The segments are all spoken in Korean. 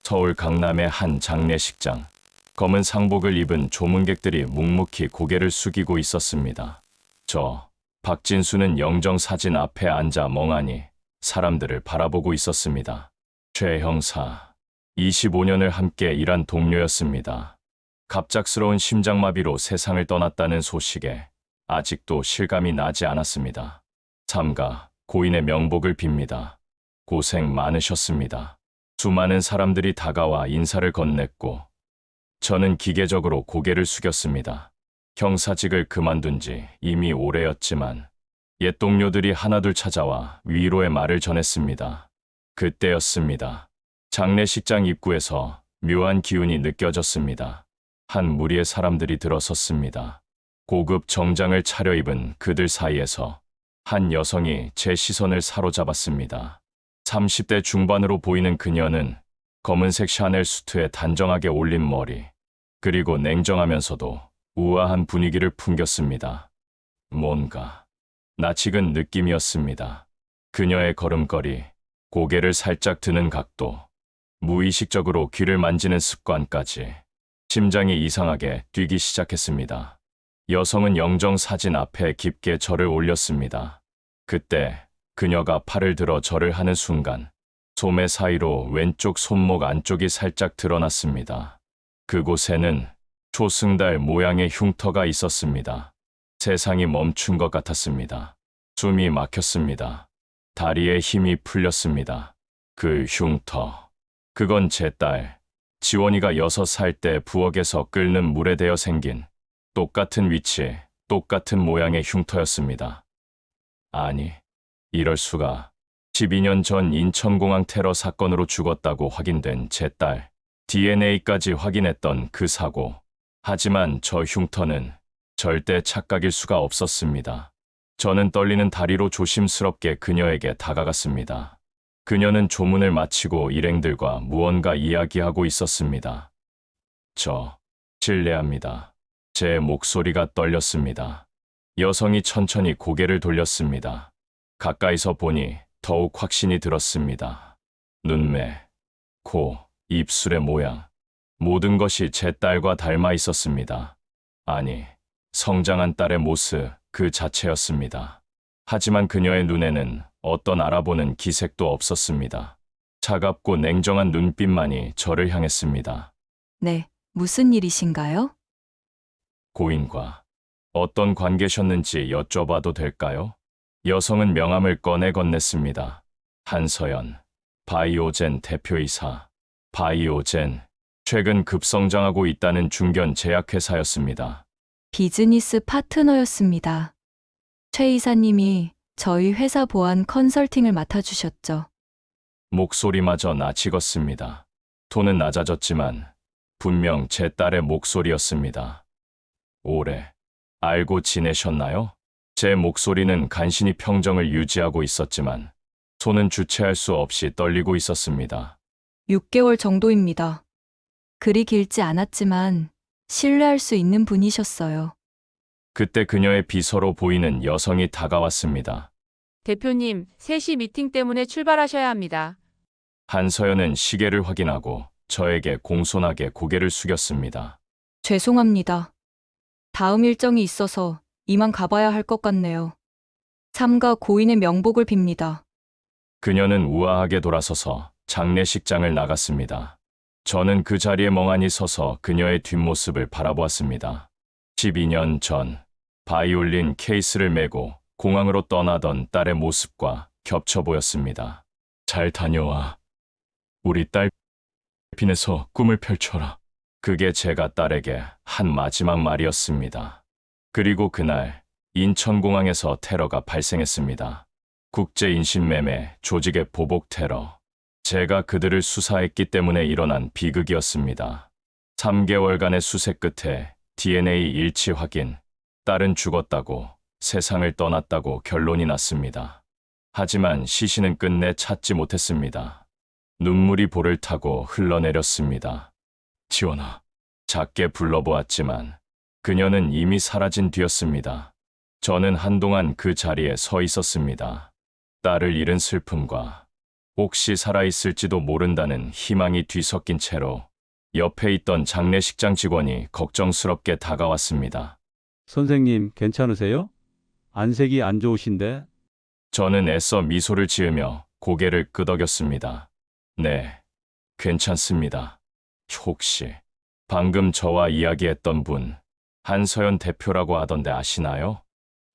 서울 강남의 한 장례식장. 검은 상복을 입은 조문객들이 묵묵히 고개를 숙이고 있었습니다. 저, 박진수는 영정 사진 앞에 앉아 멍하니 사람들을 바라보고 있었습니다. 최 형사, 25년을 함께 일한 동료였습니다. 갑작스러운 심장마비로 세상을 떠났다는 소식에 아직도 실감이 나지 않았습니다. 삼가 고인의 명복을 빕니다. 고생 많으셨습니다. 수많은 사람들이 다가와 인사를 건넸고 저는 기계적으로 고개를 숙였습니다. 형사직을 그만둔 지 이미 오래였지만 옛 동료들이 하나둘 찾아와 위로의 말을 전했습니다. 그때였습니다. 장례식장 입구에서 묘한 기운이 느껴졌습니다. 한 무리의 사람들이 들어섰습니다. 고급 정장을 차려입은 그들 사이에서 한 여성이 제 시선을 사로잡았습니다. 30대 중반으로 보이는 그녀는 검은색 샤넬 수트에 단정하게 올린 머리, 그리고 냉정하면서도 우아한 분위기를 풍겼습니다. 뭔가 낯익은 느낌이었습니다. 그녀의 걸음걸이, 고개를 살짝 드는 각도, 무의식적으로 귀를 만지는 습관까지 심장이 이상하게 뛰기 시작했습니다. 여성은 영정 사진 앞에 깊게 절을 올렸습니다. 그때 그녀가 팔을 들어 절을 하는 순간 소매 사이로 왼쪽 손목 안쪽이 살짝 드러났습니다. 그곳에는 초승달 모양의 흉터가 있었습니다. 세상이 멈춘 것 같았습니다. 숨이 막혔습니다. 다리에 힘이 풀렸습니다. 그 흉터, 그건 제 딸, 지원이가 6살 때 부엌에서 끓는 물에 대어 생긴 똑같은 위치, 똑같은 모양의 흉터였습니다. 아니, 이럴 수가. 12년 전 인천공항 테러 사건으로 죽었다고 확인된 제 딸, DNA까지 확인했던 그 사고. 하지만 저 흉터는 절대 착각일 수가 없었습니다. 저는 떨리는 다리로 조심스럽게 그녀에게 다가갔습니다. 그녀는 조문을 마치고 일행들과 무언가 이야기하고 있었습니다. 실례합니다. 제 목소리가 떨렸습니다. 여성이 천천히 고개를 돌렸습니다. 가까이서 보니 더욱 확신이 들었습니다. 눈매, 코, 입술의 모양, 모든 것이 제 딸과 닮아 있었습니다. 아니, 성장한 딸의 모습 그 자체였습니다. 하지만 그녀의 눈에는 어떤 알아보는 기색도 없었습니다. 차갑고 냉정한 눈빛만이 저를 향했습니다. 네, 무슨 일이신가요? 고인과 어떤 관계셨는지 여쭤봐도 될까요? 여성은 명함을 꺼내 건넸습니다. 한서연, 바이오젠 대표이사. 바이오젠, 최근 급성장하고 있다는 중견 제약회사였습니다. 비즈니스 파트너였습니다. 최 이사님이 저희 회사 보안 컨설팅을 맡아주셨죠. 목소리마저 낯익었습니다. 톤은 낮아졌지만 분명 제 딸의 목소리였습니다. 오래 알고 지내셨나요? 제 목소리는 간신히 평정을 유지하고 있었지만 손은 주체할 수 없이 떨리고 있었습니다. 6개월 정도입니다. 그리 길지 않았지만 신뢰할 수 있는 분이셨어요. 그때 그녀의 비서로 보이는 여성이 다가왔습니다. 대표님, 3시 미팅 때문에 출발하셔야 합니다. 한서연은 시계를 확인하고 저에게 공손하게 고개를 숙였습니다. 죄송합니다. 다음 일정이 있어서 이만 가봐야 할 것 같네요. 삼가 고인의 명복을 빕니다. 그녀는 우아하게 돌아서서 장례식장을 나갔습니다. 저는 그 자리에 멍하니 서서 그녀의 뒷모습을 바라보았습니다. 12년 전 바이올린 케이스를 메고 공항으로 떠나던 딸의 모습과 겹쳐 보였습니다. 잘 다녀와. 우리 딸 핀에서 꿈을 펼쳐라. 그게 제가 딸에게 한 마지막 말이었습니다. 그리고 그날 인천공항에서 테러가 발생했습니다. 국제인신매매 조직의 보복 테러. 제가 그들을 수사했기 때문에 일어난 비극이었습니다. 3개월간의 수색 끝에 DNA 일치 확인, 딸은 죽었다고, 세상을 떠났다고 결론이 났습니다. 하지만 시신은 끝내 찾지 못했습니다. 눈물이 볼을 타고 흘러내렸습니다. 지원아, 작게 불러보았지만 그녀는 이미 사라진 뒤였습니다. 저는 한동안 그 자리에 서 있었습니다. 딸을 잃은 슬픔과 혹시 살아있을지도 모른다는 희망이 뒤섞인 채로 옆에 있던 장례식장 직원이 걱정스럽게 다가왔습니다. 선생님, 괜찮으세요? 안색이 안 좋으신데? 저는 애써 미소를 지으며 고개를 끄덕였습니다. 네, 괜찮습니다. 혹시 방금 저와 이야기했던 분, 한서연 대표라고 하던데 아시나요?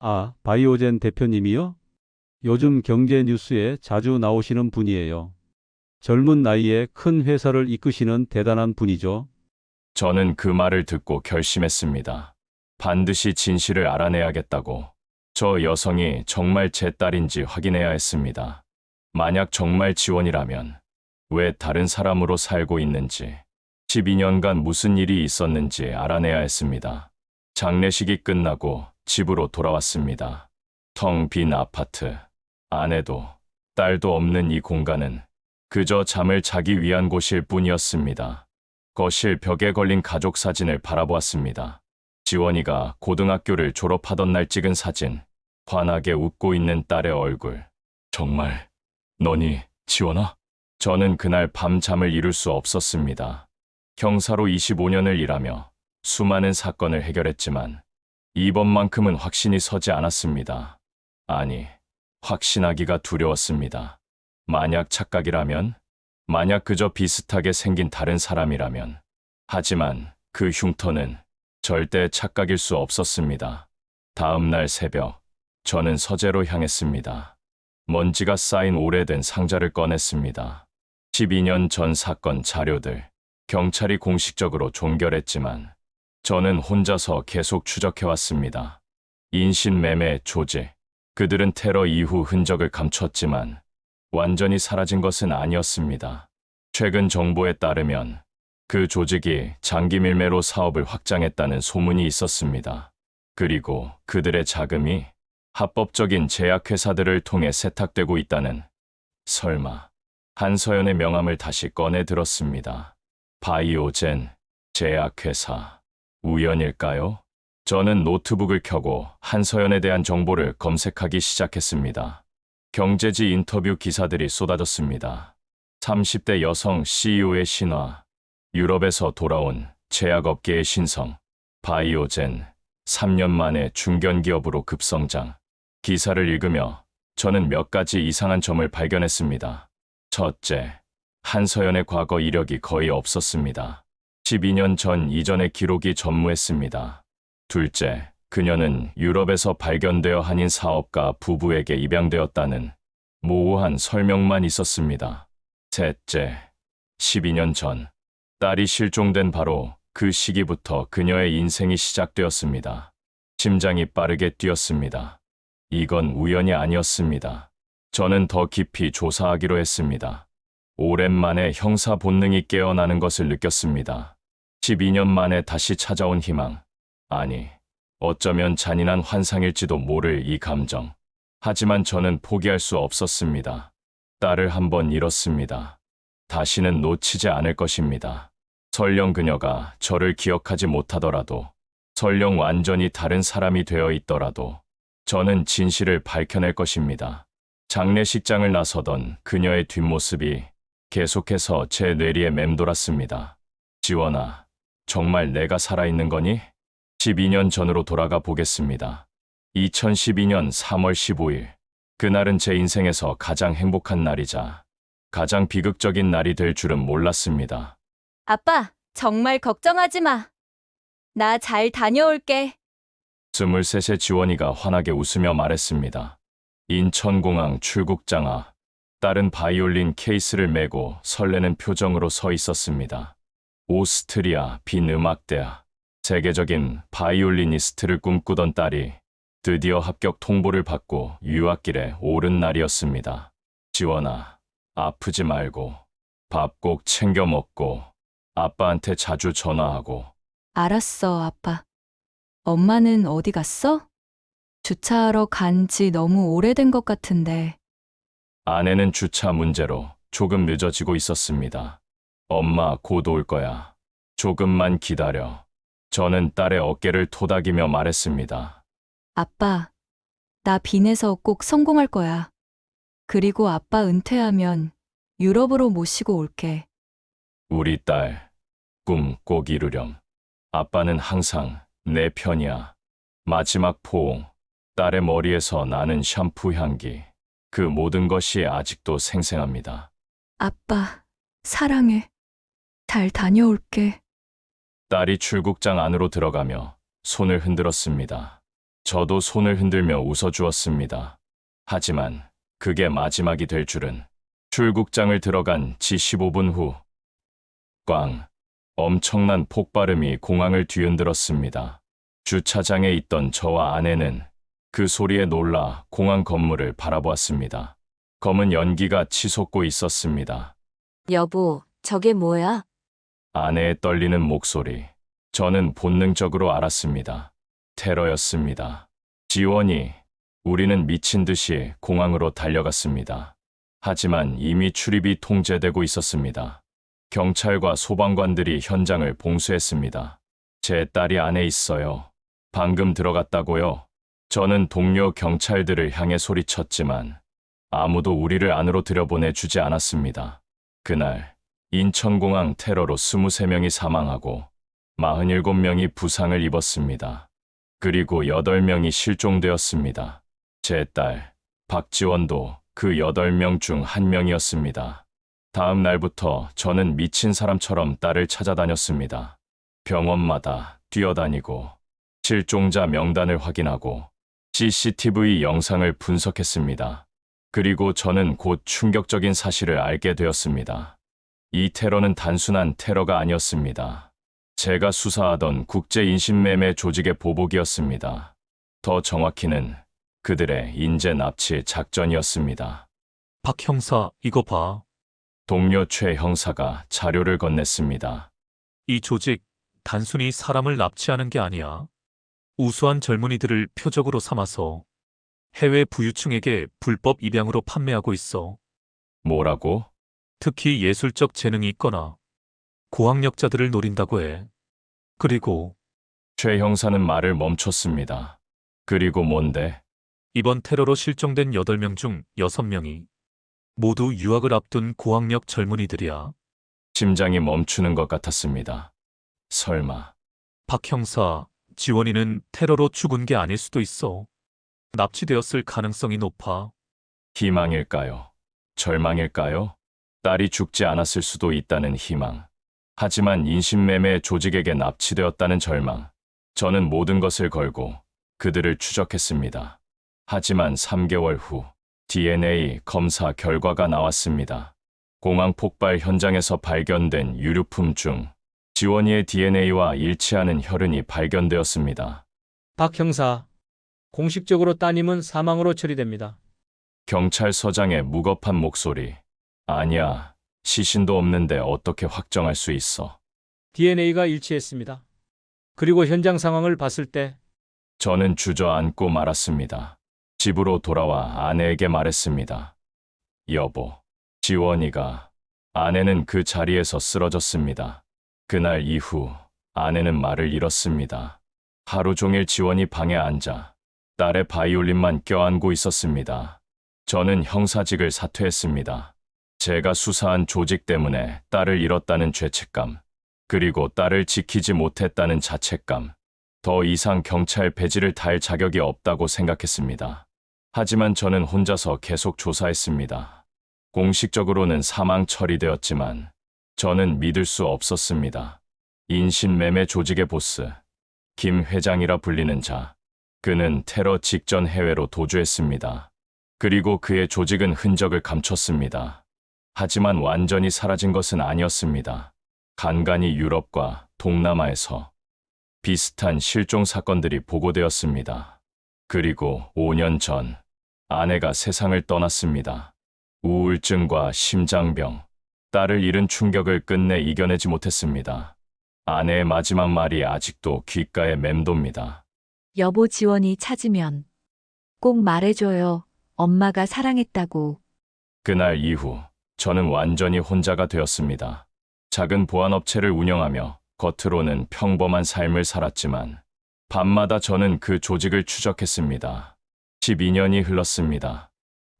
아, 바이오젠 대표님이요? 요즘 경제 뉴스에 자주 나오시는 분이에요. 젊은 나이에 큰 회사를 이끄시는 대단한 분이죠. 저는 그 말을 듣고 결심했습니다. 반드시 진실을 알아내야겠다고. 저 여성이 정말 제 딸인지 확인해야 했습니다. 만약 정말 지원이라면 왜 다른 사람으로 살고 있는지, 12년간 무슨 일이 있었는지 알아내야 했습니다. 장례식이 끝나고 집으로 돌아왔습니다. 텅 빈 아파트, 아내도 딸도 없는 이 공간은 그저 잠을 자기 위한 곳일 뿐이었습니다. 거실 벽에 걸린 가족 사진을 바라보았습니다. 지원이가 고등학교를 졸업하던 날 찍은 사진, 환하게 웃고 있는 딸의 얼굴. 정말 너니, 지원아? 저는 그날 밤 잠을 이룰 수 없었습니다. 형사로 25년을 일하며 수많은 사건을 해결했지만 이번만큼은 확신이 서지 않았습니다. 아니, 확신하기가 두려웠습니다. 만약 착각이라면? 만약 그저 비슷하게 생긴 다른 사람이라면? 하지만 그 흉터는 절대 착각일 수 없었습니다. 다음 날 새벽, 저는 서재로 향했습니다. 먼지가 쌓인 오래된 상자를 꺼냈습니다. 12년 전 사건 자료들, 경찰이 공식적으로 종결했지만 저는 혼자서 계속 추적해왔습니다. 인신매매 조직, 그들은 테러 이후 흔적을 감췄지만 완전히 사라진 것은 아니었습니다. 최근 정보에 따르면 그 조직이 장기 밀매로 사업을 확장했다는 소문이 있었습니다. 그리고 그들의 자금이 합법적인 제약회사들을 통해 세탁되고 있다는, 설마 한서연의 명함을 다시 꺼내 들었습니다. 바이오젠, 제약회사, 우연일까요? 저는 노트북을 켜고 한서연에 대한 정보를 검색하기 시작했습니다. 경제지 인터뷰 기사들이 쏟아졌습니다. 30대 여성 CEO의 신화, 유럽에서 돌아온 제약업계의 신성, 바이오젠, 3년 만에 중견기업으로 급성장. 기사를 읽으며 저는 몇 가지 이상한 점을 발견했습니다. 첫째, 한서연의 과거 이력이 거의 없었습니다. 12년 전 이전의 기록이 전무했습니다. 둘째, 그녀는 유럽에서 발견되어 한인 사업가 부부에게 입양되었다는 모호한 설명만 있었습니다. 셋째, 12년 전 딸이 실종된 바로 그 시기부터 그녀의 인생이 시작되었습니다. 심장이 빠르게 뛰었습니다. 이건 우연이 아니었습니다. 저는 더 깊이 조사하기로 했습니다. 오랜만에 형사 본능이 깨어나는 것을 느꼈습니다. 12년 만에 다시 찾아온 희망. 아니, 어쩌면 잔인한 환상일지도 모를 이 감정. 하지만 저는 포기할 수 없었습니다. 딸을 한 번 잃었습니다. 다시는 놓치지 않을 것입니다. 설령 그녀가 저를 기억하지 못하더라도, 설령 완전히 다른 사람이 되어 있더라도, 저는 진실을 밝혀낼 것입니다. 장례식장을 나서던 그녀의 뒷모습이 계속해서 제 뇌리에 맴돌았습니다. 지원아, 정말 내가 살아있는 거니? 12년 전으로 돌아가 보겠습니다. 2012년 3월 15일. 그날은 제 인생에서 가장 행복한 날이자 가장 비극적인 날이 될 줄은 몰랐습니다. 아빠, 정말 걱정하지 마. 나 잘 다녀올게. 23세 지원이가 환하게 웃으며 말했습니다. 인천공항 출국장 앞, 딸은 바이올린 케이스를 메고 설레는 표정으로 서 있었습니다. 오스트리아 빈 음악대학, 세계적인 바이올리니스트를 꿈꾸던 딸이 드디어 합격 통보를 받고 유학길에 오른 날이었습니다. 지원아, 아프지 말고 밥 꼭 챙겨 먹고 아빠한테 자주 전화하고. 알았어, 아빠. 엄마는 어디 갔어? 주차하러 간 지 너무 오래된 것 같은데. 아내는 주차 문제로 조금 늦어지고 있었습니다. 엄마 곧 올 거야. 조금만 기다려. 저는 딸의 어깨를 토닥이며 말했습니다. 아빠, 나 빈에서 꼭 성공할 거야. 그리고 아빠 은퇴하면 유럽으로 모시고 올게. 우리 딸, 꿈 꼭 이루렴. 아빠는 항상 내 편이야. 마지막 포옹, 딸의 머리에서 나는 샴푸 향기. 그 모든 것이 아직도 생생합니다. 아빠, 사랑해. 잘 다녀올게. 딸이 출국장 안으로 들어가며 손을 흔들었습니다. 저도 손을 흔들며 웃어주었습니다. 하지만 그게 마지막이 될 줄은. 출국장을 들어간 지 15분 후, 꽝! 엄청난 폭발음이 공항을 뒤흔들었습니다. 주차장에 있던 저와 아내는 그 소리에 놀라 공항 건물을 바라보았습니다. 검은 연기가 치솟고 있었습니다. 여보, 저게 뭐야? 아내의 떨리는 목소리. 저는 본능적으로 알았습니다. 테러였습니다. 지원이, 우리는 미친 듯이 공항으로 달려갔습니다. 하지만 이미 출입이 통제되고 있었습니다. 경찰과 소방관들이 현장을 봉쇄했습니다. 제 딸이 안에 있어요. 방금 들어갔다고요. 저는 동료 경찰들을 향해 소리쳤지만 아무도 우리를 안으로 들여보내주지 않았습니다. 그날 인천공항 테러로 23명이 사망하고 47명이 부상을 입었습니다. 그리고 8명이 실종되었습니다. 제 딸, 박지원도 그 8명 중 1명이었습니다. 다음 날부터 저는 미친 사람처럼 딸을 찾아다녔습니다. 병원마다 뛰어다니고 실종자 명단을 확인하고 CCTV 영상을 분석했습니다. 그리고 저는 곧 충격적인 사실을 알게 되었습니다. 이 테러는 단순한 테러가 아니었습니다. 제가 수사하던 국제인신매매 조직의 보복이었습니다. 더 정확히는 그들의 인재 납치 작전이었습니다. 박 형사, 이거 봐. 동료 최 형사가 자료를 건넸습니다. 이 조직 단순히 사람을 납치하는 게 아니야. 우수한 젊은이들을 표적으로 삼아서 해외 부유층에게 불법 입양으로 판매하고 있어. 뭐라고? 특히 예술적 재능이 있거나 고학력자들을 노린다고 해. 그리고 최 형사는 말을 멈췄습니다. 그리고 뭔데? 이번 테러로 실종된 8명 중 6명이 모두 유학을 앞둔 고학력 젊은이들이야. 심장이 멈추는 것 같았습니다. 설마. 박 형사, 지원이는 테러로 죽은 게 아닐 수도 있어. 납치되었을 가능성이 높아. 희망일까요? 절망일까요? 딸이 죽지 않았을 수도 있다는 희망. 하지만 인신매매 조직에게 납치되었다는 절망. 저는 모든 것을 걸고 그들을 추적했습니다. 하지만 3개월 후 DNA 검사 결과가 나왔습니다. 공항 폭발 현장에서 발견된 유류품 중 지원이의 DNA와 일치하는 혈흔이 발견되었습니다. 박 형사, 공식적으로 따님은 사망으로 처리됩니다. 경찰서장의 무겁한 목소리. 아니야, 시신도 없는데 어떻게 확정할 수 있어? DNA가 일치했습니다. 그리고 현장 상황을 봤을 때 저는 주저앉고 말았습니다. 집으로 돌아와 아내에게 말했습니다. 여보, 지원이가. 아내는 그 자리에서 쓰러졌습니다. 그날 이후 아내는 말을 잃었습니다. 하루 종일 지원이 방에 앉아 딸의 바이올린만 껴안고 있었습니다. 저는 형사직을 사퇴했습니다. 제가 수사한 조직 때문에 딸을 잃었다는 죄책감, 그리고 딸을 지키지 못했다는 자책감, 더 이상 경찰 배지를 달 자격이 없다고 생각했습니다. 하지만 저는 혼자서 계속 조사했습니다. 공식적으로는 사망 처리되었지만 저는 믿을 수 없었습니다. 인신매매 조직의 보스, 김 회장이라 불리는 자. 그는 테러 직전 해외로 도주했습니다. 그리고 그의 조직은 흔적을 감췄습니다. 하지만 완전히 사라진 것은 아니었습니다. 간간히 유럽과 동남아에서 비슷한 실종 사건들이 보고되었습니다. 그리고 5년 전 아내가 세상을 떠났습니다. 우울증과 심장병, 딸을 잃은 충격을 끝내 이겨내지 못했습니다. 아내의 마지막 말이 아직도 귓가에 맴돕니다. 여보, 지원이 찾으면 꼭 말해줘요. 엄마가 사랑했다고. 그날 이후 저는 완전히 혼자가 되었습니다. 작은 보안업체를 운영하며 겉으로는 평범한 삶을 살았지만 밤마다 저는 그 조직을 추적했습니다. 12년이 흘렀습니다.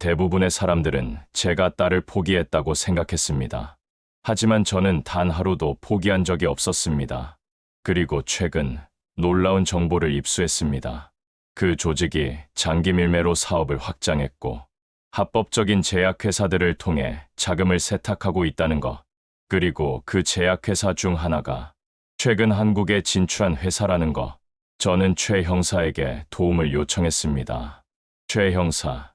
대부분의 사람들은 제가 딸을 포기했다고 생각했습니다. 하지만 저는 단 하루도 포기한 적이 없었습니다. 그리고 최근 놀라운 정보를 입수했습니다. 그 조직이 장기 밀매로 사업을 확장했고 합법적인 제약회사들을 통해 자금을 세탁하고 있다는 것, 그리고 그 제약회사 중 하나가 최근 한국에 진출한 회사라는 것. 저는 최 형사에게 도움을 요청했습니다. 최 형사,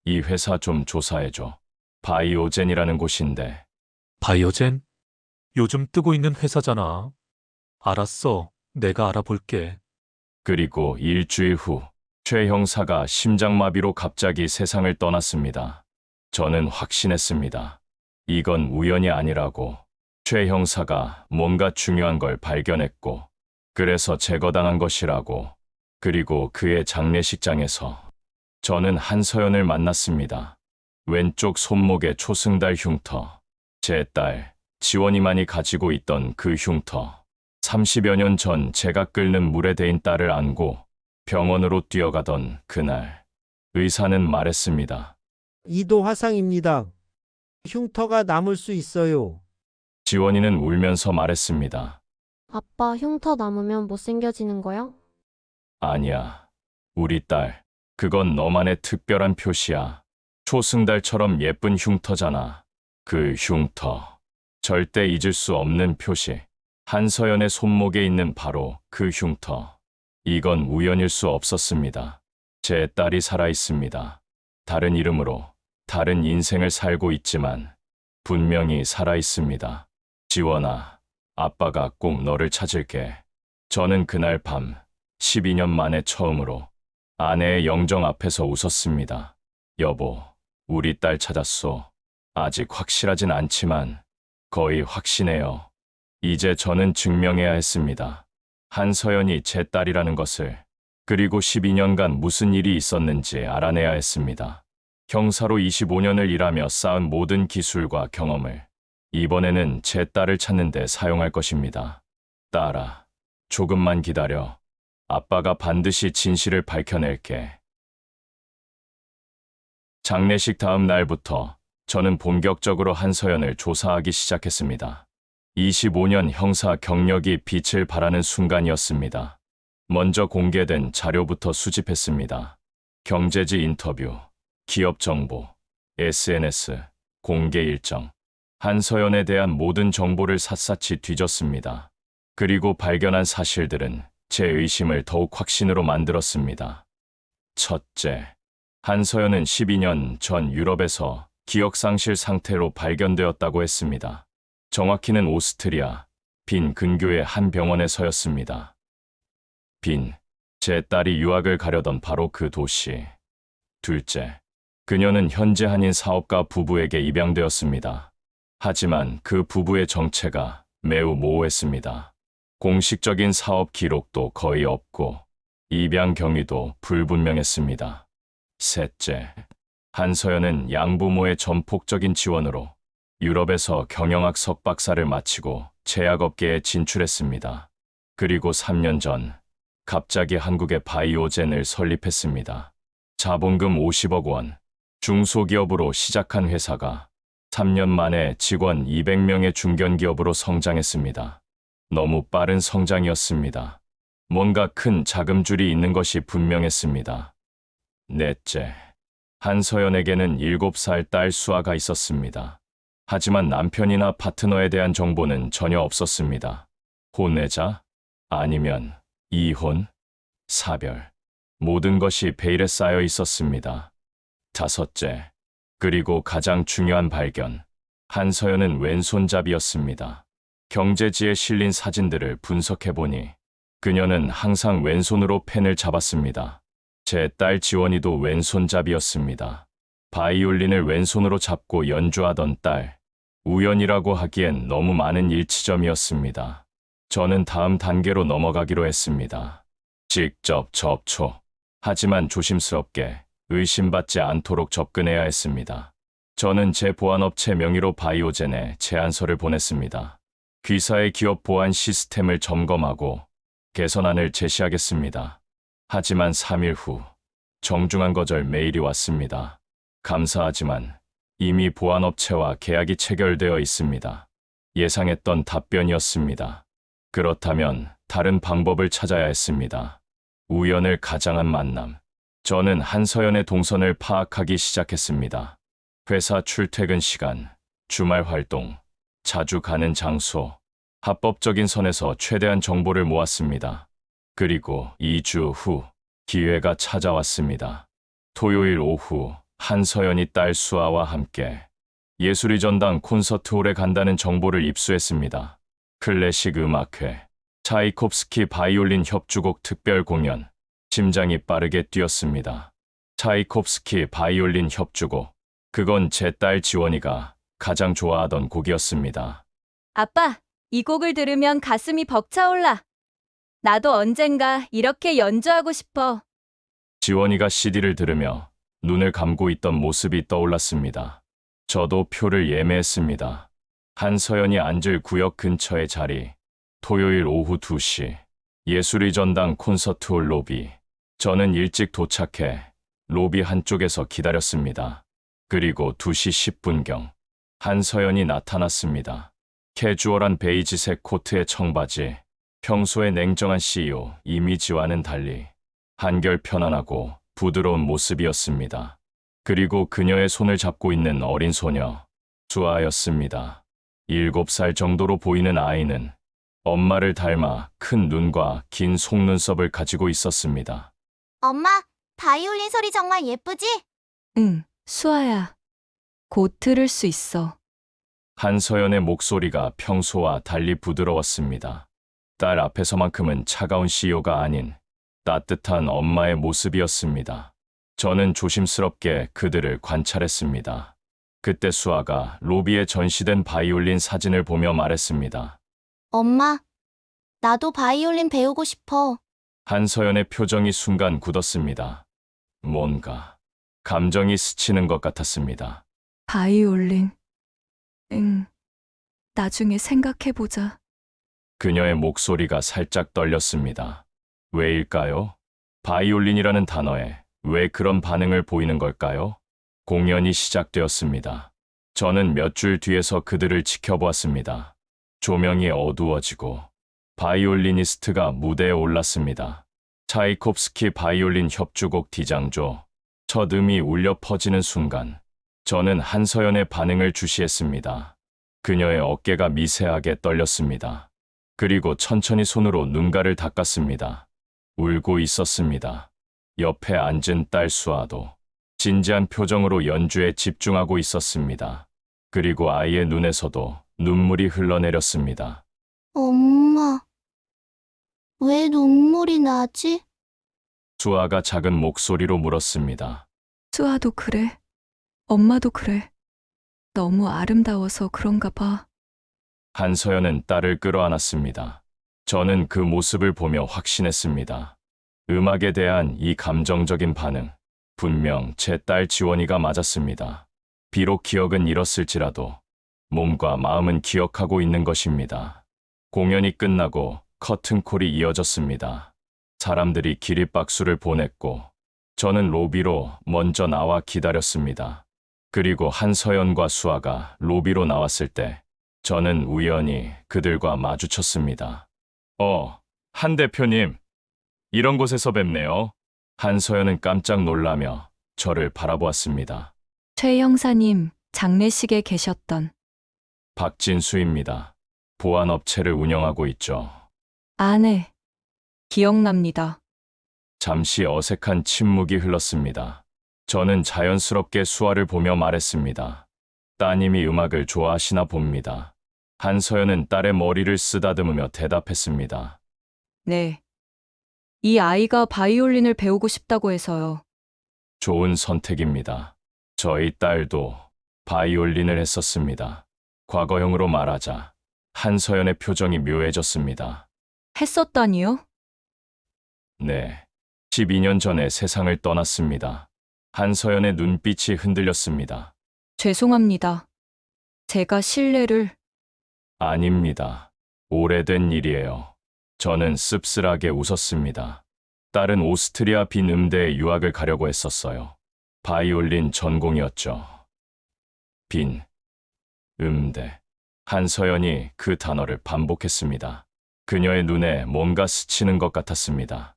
이 회사 좀 조사해줘. 바이오젠이라는 곳인데. 바이오젠? 요즘 뜨고 있는 회사잖아. 알았어. 내가 알아볼게. 그리고 일주일 후 최 형사가 심장마비로 갑자기 세상을 떠났습니다. 저는 확신했습니다. 이건 우연이 아니라고. 최 형사가 뭔가 중요한 걸 발견했고, 그래서 제거당한 것이라고. 그리고 그의 장례식장에서 저는 한서연을 만났습니다. 왼쪽 손목에 초승달 흉터. 제 딸 지원이만이 가지고 있던 그 흉터. 30여 년 전 제가 끓는 물에 데인 딸을 안고 병원으로 뛰어가던 그날, 의사는 말했습니다. 이도 화상입니다. 흉터가 남을 수 있어요. 지원이는 울면서 말했습니다. 아빠 흉터 남으면 못생겨지는 거야? 아니야. 우리 딸, 그건 너만의 특별한 표시야. 초승달처럼 예쁜 흉터잖아. 그 흉터. 절대 잊을 수 없는 표시. 한서연의 손목에 있는 바로 그 흉터. 이건 우연일 수 없었습니다. 제 딸이 살아있습니다. 다른 이름으로, 다른 인생을 살고 있지만 분명히 살아있습니다. 지원아, 아빠가 꼭 너를 찾을게. 저는 그날 밤 12년 만에 처음으로 아내의 영정 앞에서 웃었습니다. 여보, 우리 딸 찾았소. 아직 확실하진 않지만 거의 확신해요. 이제 저는 증명해야 했습니다. 한서연이 제 딸이라는 것을, 그리고 12년간 무슨 일이 있었는지 알아내야 했습니다. 형사로 25년을 일하며 쌓은 모든 기술과 경험을 이번에는 제 딸을 찾는 데 사용할 것입니다. 딸아, 조금만 기다려. 아빠가 반드시 진실을 밝혀낼게. 장례식 다음 날부터 저는 본격적으로 한서연을 조사하기 시작했습니다. 25년 형사 경력이 빛을 발하는 순간이었습니다. 먼저 공개된 자료부터 수집했습니다. 경제지 인터뷰, 기업 정보, SNS, 공개 일정, 한서연에 대한 모든 정보를 샅샅이 뒤졌습니다. 그리고 발견한 사실들은 제 의심을 더욱 확신으로 만들었습니다. 첫째, 한서연은 12년 전 유럽에서 기억상실 상태로 발견되었다고 했습니다. 정확히는 오스트리아 빈 근교의 한 병원에서였습니다. 빈, 제 딸이 유학을 가려던 바로 그 도시. 둘째, 그녀는 현재 한인 사업가 부부에게 입양되었습니다. 하지만 그 부부의 정체가 매우 모호했습니다. 공식적인 사업 기록도 거의 없고 입양 경위도 불분명했습니다. 셋째, 한서연은 양부모의 전폭적인 지원으로 유럽에서 경영학 석박사를 마치고 제약업계에 진출했습니다. 그리고 3년 전 갑자기 한국의 바이오젠을 설립했습니다. 자본금 50억 원, 중소기업으로 시작한 회사가 3년 만에 직원 200명의 중견기업으로 성장했습니다. 너무 빠른 성장이었습니다. 뭔가 큰 자금줄이 있는 것이 분명했습니다. 넷째, 한서연에게는 7살 딸 수아가 있었습니다. 하지만 남편이나 파트너에 대한 정보는 전혀 없었습니다. 혼외자? 아니면 이혼? 사별? 모든 것이 베일에 쌓여 있었습니다. 다섯째, 그리고 가장 중요한 발견. 한서연은 왼손잡이였습니다. 경제지에 실린 사진들을 분석해보니 그녀는 항상 왼손으로 펜을 잡았습니다. 제 딸 지원이도 왼손잡이였습니다. 바이올린을 왼손으로 잡고 연주하던 딸. 우연이라고 하기엔 너무 많은 일치점이었습니다. 저는 다음 단계로 넘어가기로 했습니다. 직접 접촉. 하지만 조심스럽게 의심받지 않도록 접근해야 했습니다. 저는 제 보안업체 명의로 바이오젠에 제안서를 보냈습니다. 귀사의 기업 보안 시스템을 점검하고 개선안을 제시하겠습니다. 하지만 3일 후 정중한 거절 메일이 왔습니다. 감사하지만 이미 보안업체와 계약이 체결되어 있습니다. 예상했던 답변이었습니다. 그렇다면 다른 방법을 찾아야 했습니다. 우연을 가장한 만남. 저는 한서연의 동선을 파악하기 시작했습니다. 회사 출퇴근 시간, 주말 활동, 자주 가는 장소, 합법적인 선에서 최대한 정보를 모았습니다. 그리고 2주 후 기회가 찾아왔습니다. 토요일 오후 한서연이 딸 수아와 함께 예술의 전당 콘서트홀에 간다는 정보를 입수했습니다. 클래식 음악회, 차이콥스키 바이올린 협주곡 특별 공연, 심장이 빠르게 뛰었습니다. 차이콥스키 바이올린 협주곡, 그건 제 딸 지원이가 가장 좋아하던 곡이었습니다. 아빠, 이 곡을 들으면 가슴이 벅차올라. 나도 언젠가 이렇게 연주하고 싶어. 지원이가 CD를 들으며 눈을 감고 있던 모습이 떠올랐습니다. 저도 표를 예매했습니다. 한서연이 앉을 구역 근처의 자리, 토요일 오후 2시, 예술의 전당 콘서트홀 로비. 저는 일찍 도착해 로비 한쪽에서 기다렸습니다. 그리고 2시 10분경 한서연이 나타났습니다. 캐주얼한 베이지색 코트에 청바지, 평소의 냉정한 CEO 이미지와는 달리 한결 편안하고 부드러운 모습이었습니다. 그리고 그녀의 손을 잡고 있는 어린 소녀, 수아였습니다. 7살 정도로 보이는 아이는 엄마를 닮아 큰 눈과 긴 속눈썹을 가지고 있었습니다. 엄마, 바이올린 소리 정말 예쁘지? 응, 수아야. 곧 들을 수 있어. 한서연의 목소리가 평소와 달리 부드러웠습니다. 딸 앞에서만큼은 차가운 CEO가 아닌 따뜻한 엄마의 모습이었습니다. 저는 조심스럽게 그들을 관찰했습니다. 그때 수아가 로비에 전시된 바이올린 사진을 보며 말했습니다. 엄마, 나도 바이올린 배우고 싶어. 한서연의 표정이 순간 굳었습니다. 뭔가 감정이 스치는 것 같았습니다. 바이올린. 응, 나중에 생각해보자. 그녀의 목소리가 살짝 떨렸습니다. 왜일까요? 바이올린이라는 단어에 왜 그런 반응을 보이는 걸까요? 공연이 시작되었습니다. 저는 몇 줄 뒤에서 그들을 지켜보았습니다. 조명이 어두워지고 바이올리니스트가 무대에 올랐습니다. 차이콥스키 바이올린 협주곡 D장조. 첫 음이 울려 퍼지는 순간 저는 한서연의 반응을 주시했습니다. 그녀의 어깨가 미세하게 떨렸습니다. 그리고 천천히 손으로 눈가를 닦았습니다. 울고 있었습니다. 옆에 앉은 딸 수아도 진지한 표정으로 연주에 집중하고 있었습니다. 그리고 아이의 눈에서도 눈물이 흘러내렸습니다. 엄마, 왜 눈물이 나지? 수아가 작은 목소리로 물었습니다. 수아도 그래. 엄마도 그래. 너무 아름다워서 그런가 봐. 한서연은 딸을 끌어안았습니다. 저는 그 모습을 보며 확신했습니다. 음악에 대한 이 감정적인 반응, 분명 제 딸 지원이가 맞았습니다. 비록 기억은 잃었을지라도 몸과 마음은 기억하고 있는 것입니다. 공연이 끝나고 커튼콜이 이어졌습니다. 사람들이 기립박수를 보냈고 저는 로비로 먼저 나와 기다렸습니다. 그리고 한서연과 수아가 로비로 나왔을 때 저는 우연히 그들과 마주쳤습니다. 한 대표님, 이런 곳에서 뵙네요. 한서연은 깜짝 놀라며 저를 바라보았습니다. 최 형사님, 장례식에 계셨던. 박진수입니다. 보안업체를 운영하고 있죠. 네. 기억납니다. 잠시 어색한 침묵이 흘렀습니다. 저는 자연스럽게 수아를 보며 말했습니다. 따님이 음악을 좋아하시나 봅니다. 한서연은 딸의 머리를 쓰다듬으며 대답했습니다. 네. 이 아이가 바이올린을 배우고 싶다고 해서요. 좋은 선택입니다. 저희 딸도 바이올린을 했었습니다. 과거형으로 말하자 한서연의 표정이 묘해졌습니다. 했었다니요? 네. 12년 전에 세상을 떠났습니다. 한서연의 눈빛이 흔들렸습니다. 죄송합니다. 제가 신뢰를... 아닙니다. 오래된 일이에요. 저는 씁쓸하게 웃었습니다. 딸은 오스트리아 빈 음대에 유학을 가려고 했었어요. 바이올린 전공이었죠. 빈, 음대. 한서연이 그 단어를 반복했습니다. 그녀의 눈에 뭔가 스치는 것 같았습니다.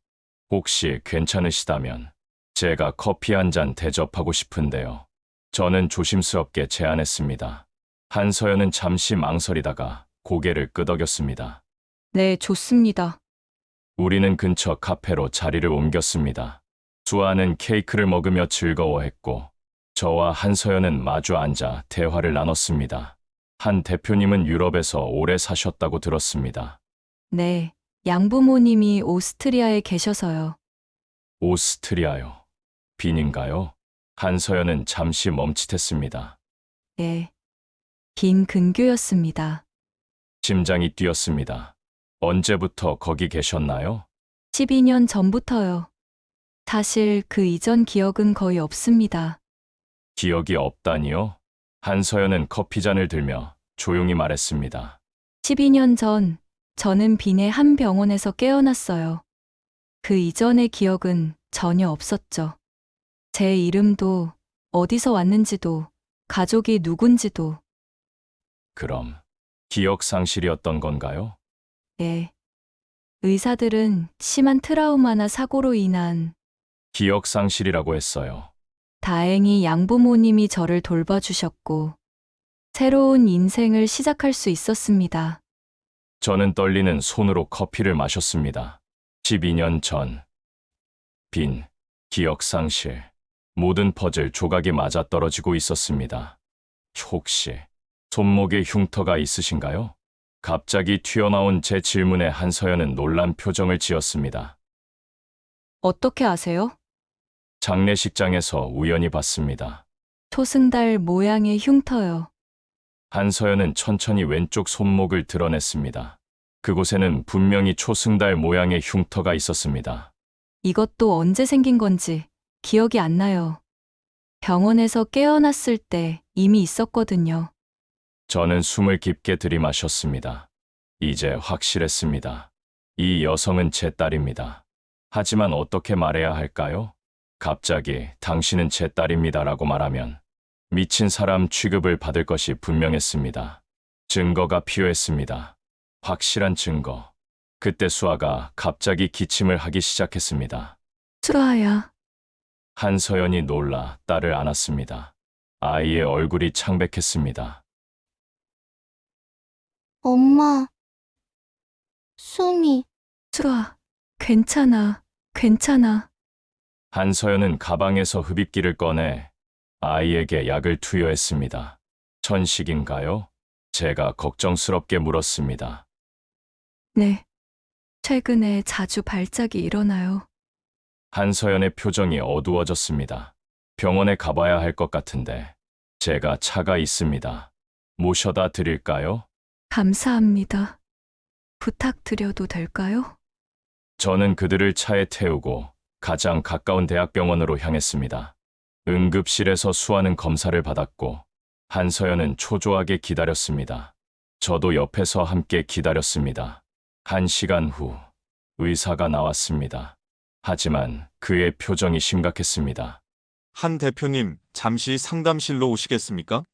혹시 괜찮으시다면 제가 커피 한 잔 대접하고 싶은데요. 저는 조심스럽게 제안했습니다. 한서연은 잠시 망설이다가 고개를 끄덕였습니다. 네, 좋습니다. 우리는 근처 카페로 자리를 옮겼습니다. 수아는 케이크를 먹으며 즐거워했고 저와 한서연은 마주 앉아 대화를 나눴습니다. 한 대표님은 유럽에서 오래 사셨다고 들었습니다. 네, 양부모님이 오스트리아에 계셔서요. 오스트리아요. 빈인가요? 한서연은 잠시 멈칫했습니다. 예. 빈 근교였습니다. 심장이 뛰었습니다. 언제부터 거기 계셨나요? 12년 전부터요. 사실 그 이전 기억은 거의 없습니다. 기억이 없다니요? 한서연은 커피잔을 들며 조용히 말했습니다. 12년 전, 저는 빈의 한 병원에서 깨어났어요. 그 이전의 기억은 전혀 없었죠. 제 이름도, 어디서 왔는지도, 가족이 누군지도. 그럼 기억 상실이었던 건가요? 예. 의사들은 심한 트라우마나 사고로 인한 기억 상실이라고 했어요. 다행히 양부모님이 저를 돌봐주셨고 새로운 인생을 시작할 수 있었습니다. 저는 떨리는 손으로 커피를 마셨습니다. 12년 전. 빈, 기억 상실. 모든 퍼즐 조각이 맞아떨어지고 있었습니다. 혹시 손목에 흉터가 있으신가요? 갑자기 튀어나온 제 질문에 한서연은 놀란 표정을 지었습니다. 어떻게 아세요? 장례식장에서 우연히 봤습니다. 초승달 모양의 흉터요. 한서연은 천천히 왼쪽 손목을 드러냈습니다. 그곳에는 분명히 초승달 모양의 흉터가 있었습니다. 이것도 언제 생긴 건지 기억이 안 나요. 병원에서 깨어났을 때 이미 있었거든요. 저는 숨을 깊게 들이마셨습니다. 이제 확실했습니다. 이 여성은 제 딸입니다. 하지만 어떻게 말해야 할까요? 갑자기 당신은 제 딸입니다라고 말하면 미친 사람 취급을 받을 것이 분명했습니다. 증거가 필요했습니다. 확실한 증거. 그때 수아가 갑자기 기침을 하기 시작했습니다. 수아야. 한서연이 놀라 딸을 안았습니다. 아이의 얼굴이 창백했습니다. 엄마. 숨이. 수아, 괜찮아, 괜찮아. 한서연은 가방에서 흡입기를 꺼내 아이에게 약을 투여했습니다. 천식인가요? 제가 걱정스럽게 물었습니다. 네. 최근에 자주 발작이 일어나요. 한서연의 표정이 어두워졌습니다. 병원에 가봐야 할 것 같은데 제가 차가 있습니다. 모셔다 드릴까요? 감사합니다. 부탁드려도 될까요? 저는 그들을 차에 태우고 가장 가까운 대학병원으로 향했습니다. 응급실에서 수아는 검사를 받았고 한서연은 초조하게 기다렸습니다. 저도 옆에서 함께 기다렸습니다. 1시간 후 의사가 나왔습니다. 하지만 그의 표정이 심각했습니다. 한 대표님, 잠시 상담실로 오시겠습니까?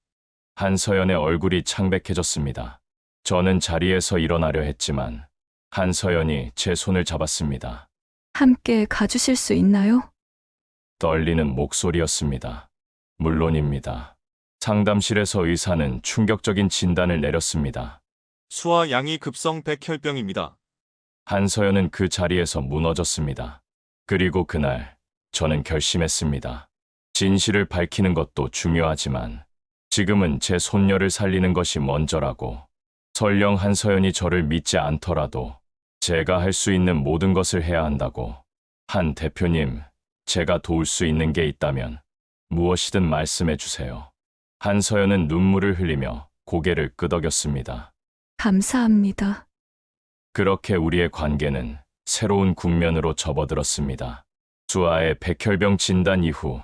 한서연의 얼굴이 창백해졌습니다. 저는 자리에서 일어나려 했지만 한서연이 제 손을 잡았습니다. 함께 가주실 수 있나요? 떨리는 목소리였습니다. 물론입니다. 상담실에서 의사는 충격적인 진단을 내렸습니다. 수아 양이 급성 백혈병입니다. 한서연은 그 자리에서 무너졌습니다. 그리고 그날 저는 결심했습니다. 진실을 밝히는 것도 중요하지만 지금은 제 손녀를 살리는 것이 먼저라고. 설령 한서연이 저를 믿지 않더라도 제가 할 수 있는 모든 것을 해야 한다고. 한 대표님, 제가 도울 수 있는 게 있다면 무엇이든 말씀해 주세요. 한서연은 눈물을 흘리며 고개를 끄덕였습니다. 감사합니다. 그렇게 우리의 관계는 새로운 국면으로 접어들었습니다. 수아의 백혈병 진단 이후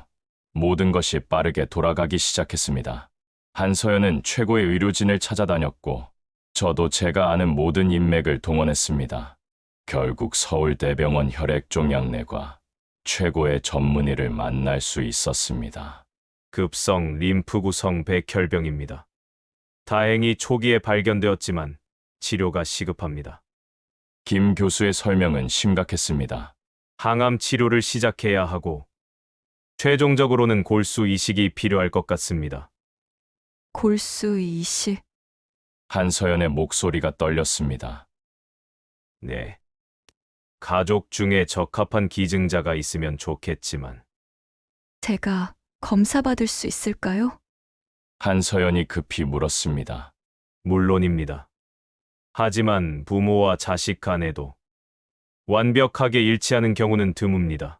모든 것이 빠르게 돌아가기 시작했습니다. 한서연은 최고의 의료진을 찾아다녔고 저도 제가 아는 모든 인맥을 동원했습니다. 결국 서울대병원 혈액종양내과, 최고의 전문의를 만날 수 있었습니다. 급성 림프 구성 백혈병입니다. 다행히 초기에 발견되었지만 치료가 시급합니다. 김 교수의 설명은 심각했습니다. 항암 치료를 시작해야 하고 최종적으로는 골수 이식이 필요할 것 같습니다. 골수 이식. 한서연의 목소리가 떨렸습니다. 네. 가족 중에 적합한 기증자가 있으면 좋겠지만 제가 검사받을 수 있을까요? 한서연이 급히 물었습니다. 물론입니다. 하지만 부모와 자식 간에도 완벽하게 일치하는 경우는 드뭅니다.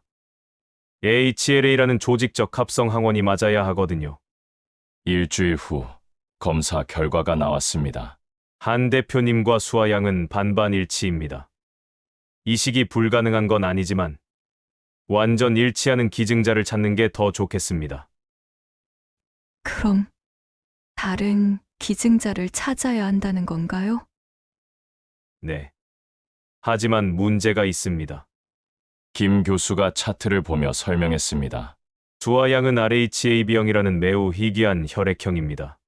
HLA라는 조직적 합성 항원이 맞아야 하거든요. 일주일 후 검사 결과가 나왔습니다. 한 대표님과 수아 양은 반반 일치입니다. 이식이 불가능한 건 아니지만 완전 일치하는 기증자를 찾는 게 더 좋겠습니다. 그럼 다른 기증자를 찾아야 한다는 건가요? 네. 하지만 문제가 있습니다. 김 교수가 차트를 보며 설명했습니다. 수아 양은 RHAB형이라는 매우 희귀한 혈액형입니다.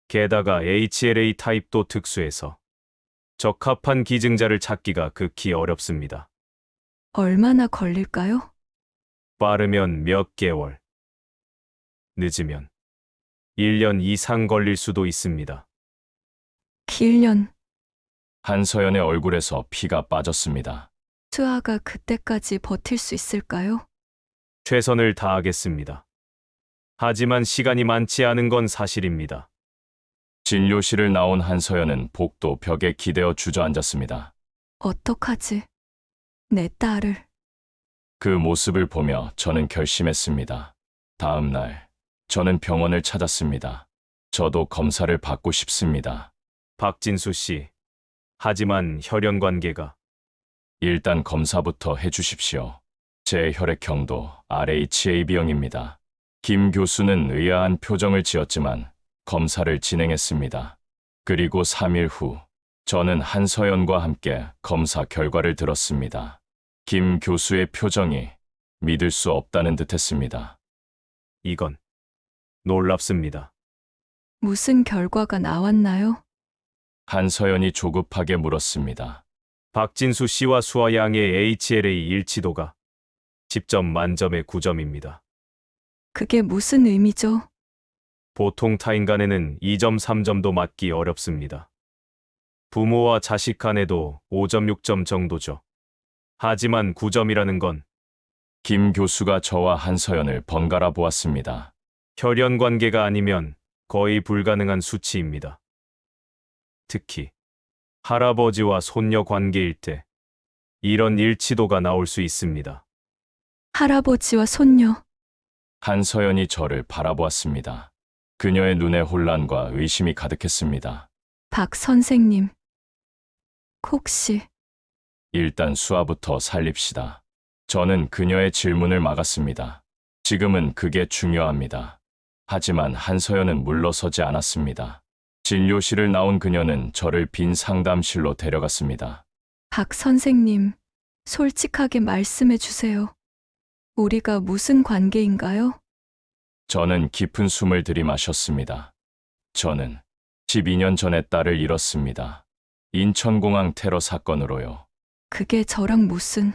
게다가 HLA 타입도 특수해서 적합한 기증자를 찾기가 극히 어렵습니다. 얼마나 걸릴까요? 빠르면 몇 개월, 늦으면 1년 이상 걸릴 수도 있습니다. 길년. 한서연의 얼굴에서 피가 빠졌습니다. 수아가 그때까지 버틸 수 있을까요? 최선을 다하겠습니다. 하지만 시간이 많지 않은 건 사실입니다. 진료실을 나온 한서연은 복도 벽에 기대어 주저앉았습니다. 어떡하지? 내 딸을. 그 모습을 보며 저는 결심했습니다. 다음 날, 저는 병원을 찾았습니다. 저도 검사를 받고 싶습니다. 박진수 씨. 하지만 혈연 관계가 일단 검사부터 해주십시오. 제 혈액형도 RHAB형입니다. 김 교수는 의아한 표정을 지었지만 검사를 진행했습니다. 그리고 3일 후, 저는 한서연과 함께 검사 결과를 들었습니다. 김 교수의 표정이 믿을 수 없다는 듯했습니다. 이건 놀랍습니다. 무슨 결과가 나왔나요? 한서연이 조급하게 물었습니다. 박진수 씨와 수아 양의 HLA 일치도가 10점 만점에 9점입니다. 그게 무슨 의미죠? 보통 타인 간에는 2점, 3점도 맞기 어렵습니다. 부모와 자식 간에도 5점, 6점 정도죠. 하지만 9점이라는 건 김 교수가 저와 한서연을 번갈아 보았습니다. 혈연 관계가 아니면 거의 불가능한 수치입니다. 특히 할아버지와 손녀 관계일 때 이런 일치도가 나올 수 있습니다. 할아버지와 손녀. 한서연이 저를 바라보았습니다. 그녀의 눈에 혼란과 의심이 가득했습니다. 박 선생님. 혹시 일단 수아부터 살립시다. 저는 그녀의 질문을 막았습니다. 지금은 그게 중요합니다. 하지만 한서연은 물러서지 않았습니다. 진료실을 나온 그녀는 저를 빈 상담실로 데려갔습니다. 박 선생님, 솔직하게 말씀해 주세요. 우리가 무슨 관계인가요? 저는 깊은 숨을 들이마셨습니다. 저는 12년 전에 딸을 잃었습니다. 인천공항 테러 사건으로요. 그게 저랑 무슨...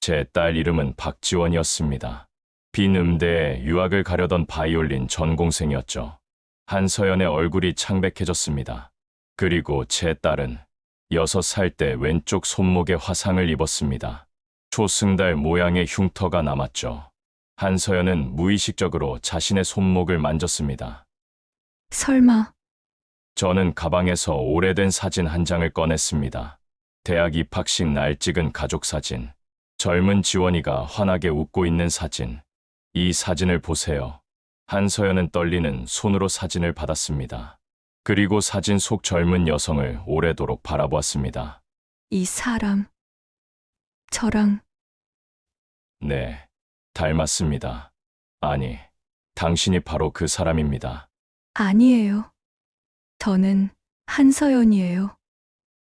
제 딸 이름은 박지원이었습니다. 빈 음대에 유학을 가려던 바이올린 전공생이었죠. 한서연의 얼굴이 창백해졌습니다. 그리고 제 딸은 6살 때 왼쪽 손목에 화상을 입었습니다. 초승달 모양의 흉터가 남았죠. 한서연은 무의식적으로 자신의 손목을 만졌습니다. 설마... 저는 가방에서 오래된 사진 한 장을 꺼냈습니다. 대학 입학식 날 찍은 가족 사진. 젊은 지원이가 환하게 웃고 있는 사진. 이 사진을 보세요. 한서연은 떨리는 손으로 사진을 받았습니다. 그리고 사진 속 젊은 여성을 오래도록 바라보았습니다. 이 사람... 저랑... 네, 닮았습니다. 아니, 당신이 바로 그 사람입니다. 아니에요. 저는 한서연이에요.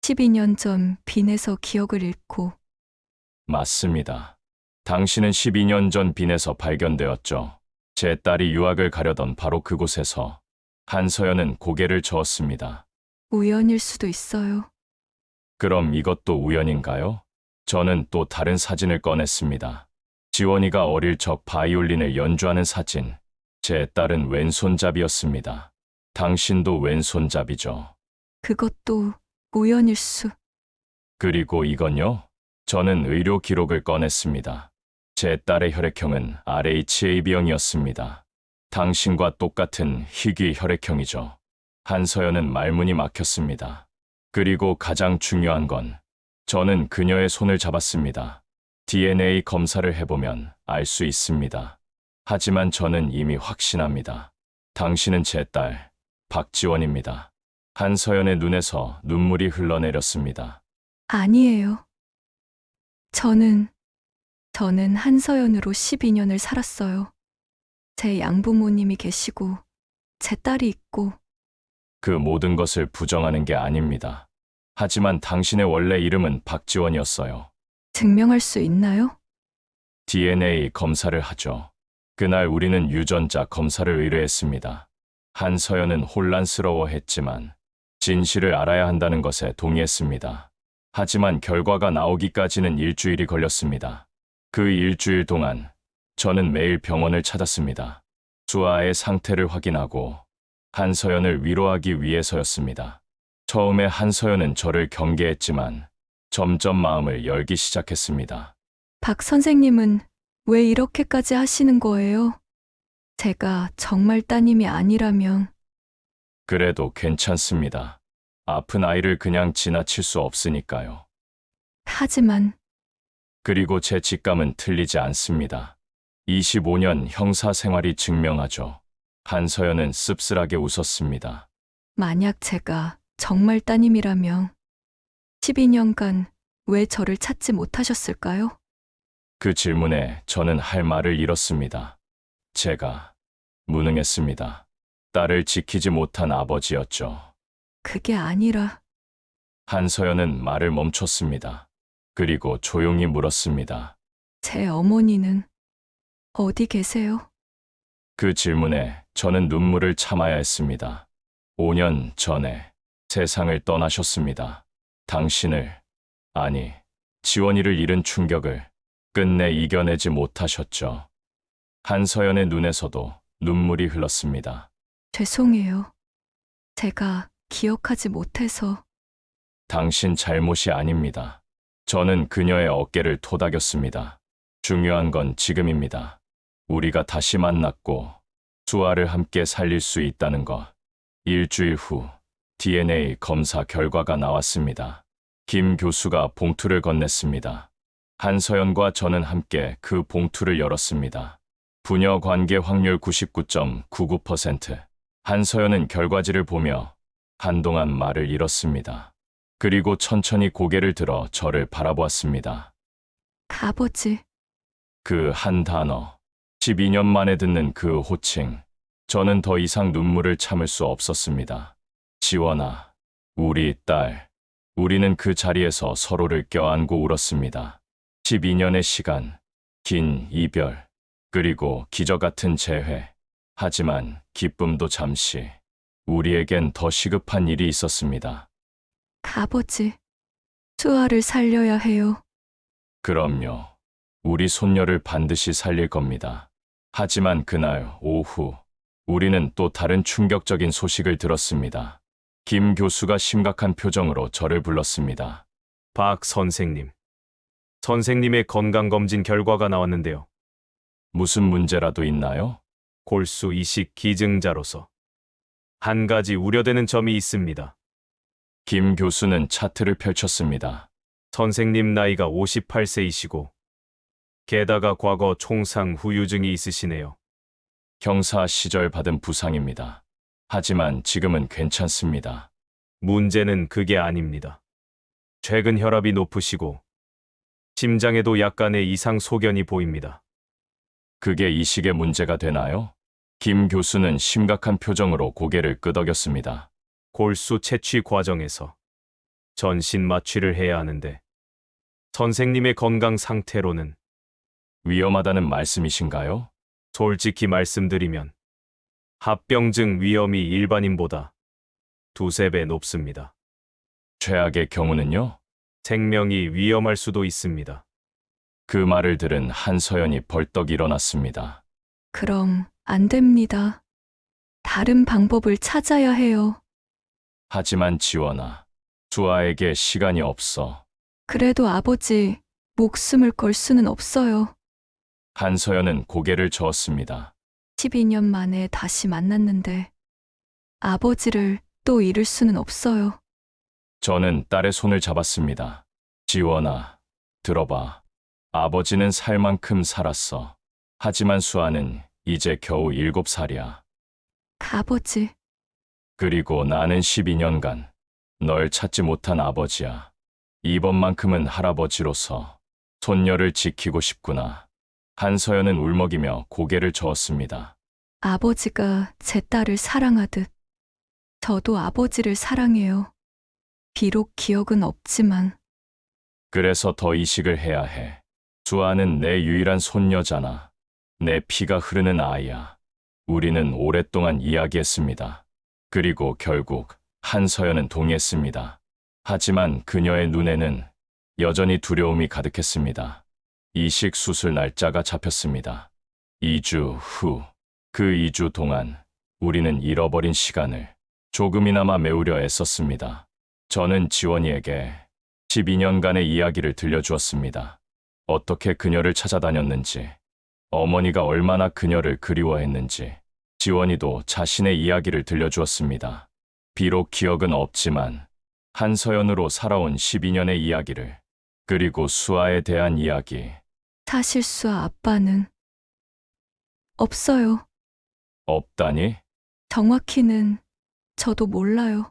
12년 전 빈에서 기억을 잃고 맞습니다. 당신은 12년 전 빈에서 발견되었죠. 제 딸이 유학을 가려던 바로 그곳에서. 한서연은 고개를 저었습니다. 우연일 수도 있어요. 그럼 이것도 우연인가요? 저는 또 다른 사진을 꺼냈습니다. 지원이가 어릴 적 바이올린을 연주하는 사진. 제 딸은 왼손잡이였습니다. 당신도 왼손잡이죠. 그것도 우연일 수. 그리고 이건요? 저는 의료 기록을 꺼냈습니다. 제 딸의 혈액형은 RHAB형이었습니다. 당신과 똑같은 희귀 혈액형이죠. 한서연은 말문이 막혔습니다. 그리고 가장 중요한 건 저는 그녀의 손을 잡았습니다. DNA 검사를 해보면 알 수 있습니다. 하지만 저는 이미 확신합니다. 당신은 제 딸, 박지원입니다. 한서연의 눈에서 눈물이 흘러내렸습니다. 아니에요. 저는 한서연으로 12년을 살았어요. 제 양부모님이 계시고, 제 딸이 있고, 그 모든 것을 부정하는 게 아닙니다. 하지만 당신의 원래 이름은 박지원이었어요. 증명할 수 있나요? DNA 검사를 하죠. 그날 우리는 유전자 검사를 의뢰했습니다. 한서연은 혼란스러워했지만 진실을 알아야 한다는 것에 동의했습니다. 하지만 결과가 나오기까지는 일주일이 걸렸습니다. 그 일주일 동안 저는 매일 병원을 찾았습니다. 수아의 상태를 확인하고 한서연을 위로하기 위해서였습니다. 처음에 한서연은 저를 경계했지만 점점 마음을 열기 시작했습니다. 박 선생님은 왜 이렇게까지 하시는 거예요? 제가 정말 따님이 아니라면. 그래도 괜찮습니다. 아픈 아이를 그냥 지나칠 수 없으니까요. 하지만 그리고 제 직감은 틀리지 않습니다. 25년 형사 생활이 증명하죠. 한서연은 씁쓸하게 웃었습니다. 만약 제가 정말 따님이라면 12년간 왜 저를 찾지 못하셨을까요? 그 질문에 저는 할 말을 잃었습니다. 제가 무능했습니다. 딸을 지키지 못한 아버지였죠. 그게 아니라 한서연은 말을 멈췄습니다. 그리고 조용히 물었습니다. 제 어머니는 어디 계세요? 그 질문에 저는 눈물을 참아야 했습니다. 5년 전에 세상을 떠나셨습니다. 당신을, 아니, 지원이를 잃은 충격을 끝내 이겨내지 못하셨죠. 한서연의 눈에서도 눈물이 흘렀습니다. 죄송해요. 제가 기억하지 못해서. 당신 잘못이 아닙니다. 저는 그녀의 어깨를 토닥였습니다. 중요한 건 지금입니다. 우리가 다시 만났고 수아를 함께 살릴 수 있다는 것. 일주일 후 DNA 검사 결과가 나왔습니다. 김 교수가 봉투를 건넸습니다. 한서연과 저는 함께 그 봉투를 열었습니다. 부녀 관계 확률 99.99%. 한서연은 결과지를 보며 한동안 말을 잃었습니다. 그리고 천천히 고개를 들어 저를 바라보았습니다. 아버지. 그 한 단어. 12년 만에 듣는 그 호칭. 저는 더 이상 눈물을 참을 수 없었습니다. 지원아, 우리 딸. 우리는 그 자리에서 서로를 껴안고 울었습니다. 12년의 시간, 긴 이별, 그리고 기적 같은 재회. 하지만 기쁨도 잠시. 우리에겐 더 시급한 일이 있었습니다. 아버지, 수아를 살려야 해요. 그럼요. 우리 손녀를 반드시 살릴 겁니다. 하지만 그날 오후, 우리는 또 다른 충격적인 소식을 들었습니다. 김 교수가 심각한 표정으로 저를 불렀습니다. 박 선생님. 선생님의 건강검진 결과가 나왔는데요. 무슨 문제라도 있나요? 골수 이식 기증자로서 한 가지 우려되는 점이 있습니다. 김 교수는 차트를 펼쳤습니다. 선생님 나이가 58세이시고 게다가 과거 총상 후유증이 있으시네요. 형사 시절 받은 부상입니다. 하지만 지금은 괜찮습니다. 문제는 그게 아닙니다. 최근 혈압이 높으시고 심장에도 약간의 이상 소견이 보입니다. 그게 이식의 문제가 되나요? 김 교수는 심각한 표정으로 고개를 끄덕였습니다. 골수 채취 과정에서 전신 마취를 해야 하는데 선생님의 건강 상태로는 위험하다는 말씀이신가요? 솔직히 말씀드리면 합병증 위험이 일반인보다 두세 배 높습니다. 최악의 경우는요? 생명이 위험할 수도 있습니다. 그 말을 들은 한서연이 벌떡 일어났습니다. 그럼 안 됩니다. 다른 방법을 찾아야 해요. 하지만 지원아, 수아에게 시간이 없어. 그래도 아버지 목숨을 걸 수는 없어요. 한서연은 고개를 저었습니다. 12년 만에 다시 만났는데 아버지를 또 잃을 수는 없어요. 저는 딸의 손을 잡았습니다. 지원아, 들어봐. 아버지는 살 만큼 살았어. 하지만 수아는 이제 겨우 7살이야. 아버지, 그리고 나는 12년간 널 찾지 못한 아버지야. 이번만큼은 할아버지로서 손녀를 지키고 싶구나. 한서연은 울먹이며 고개를 저었습니다. 아버지가 제 딸을 사랑하듯 저도 아버지를 사랑해요. 비록 기억은 없지만 그래서 더 이식을 해야 해. 수아는 내 유일한 손녀잖아. 내 피가 흐르는 아이야. 우리는 오랫동안 이야기했습니다. 그리고 결국 한서연은 동의했습니다. 하지만 그녀의 눈에는 여전히 두려움이 가득했습니다. 이식 수술 날짜가 잡혔습니다. 2주 후, 그 2주 동안 우리는 잃어버린 시간을 조금이나마 메우려 애썼습니다. 저는 지원이에게 12년간의 이야기를 들려주었습니다. 어떻게 그녀를 찾아다녔는지, 어머니가 얼마나 그녀를 그리워했는지, 지원이도 자신의 이야기를 들려주었습니다. 비록 기억은 없지만 한서연으로 살아온 12년의 이야기를, 그리고 수아에 대한 이야기. 사실 수아 아빠는 없어요. 없다니? 정확히는 저도 몰라요.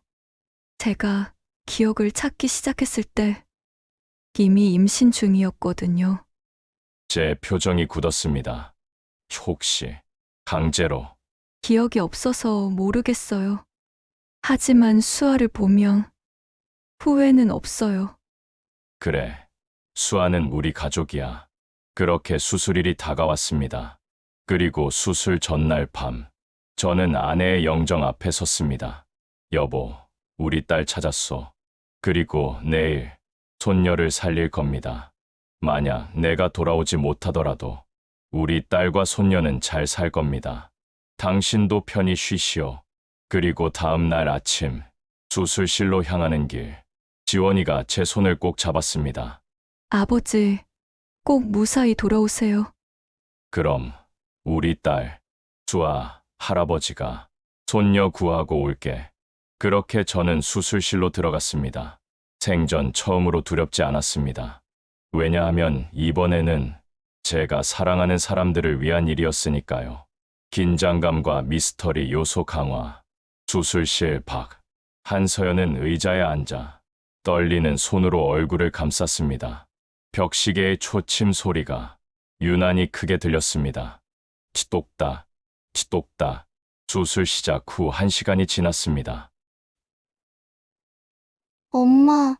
제가 기억을 찾기 시작했을 때 이미 임신 중이었거든요. 제 표정이 굳었습니다. 혹시 강제로? 기억이 없어서 모르겠어요. 하지만 수아를 보면 후회는 없어요. 그래, 수아는 우리 가족이야. 그렇게 수술일이 다가왔습니다. 그리고 수술 전날 밤, 저는 아내의 영정 앞에 섰습니다. 여보, 우리 딸 찾았소. 그리고 내일 손녀를 살릴 겁니다. 만약 내가 돌아오지 못하더라도 우리 딸과 손녀는 잘 살 겁니다. 당신도 편히 쉬시오. 그리고 다음 날 아침 수술실로 향하는 길, 지원이가 제 손을 꼭 잡았습니다. 아버지, 꼭 무사히 돌아오세요. 그럼 우리 딸, 수아, 할아버지가 손녀 구하고 올게. 그렇게 저는 수술실로 들어갔습니다. 생전 처음으로 두렵지 않았습니다. 왜냐하면 이번에는 제가 사랑하는 사람들을 위한 일이었으니까요. 긴장감과 미스터리 요소 강화. 수술실 밖. 한서연은 의자에 앉아 떨리는 손으로 얼굴을 감쌌습니다. 벽시계의 초침 소리가 유난히 크게 들렸습니다. 치똑딱, 치똑딱. 수술 시작 후 1시간이 지났습니다. 엄마,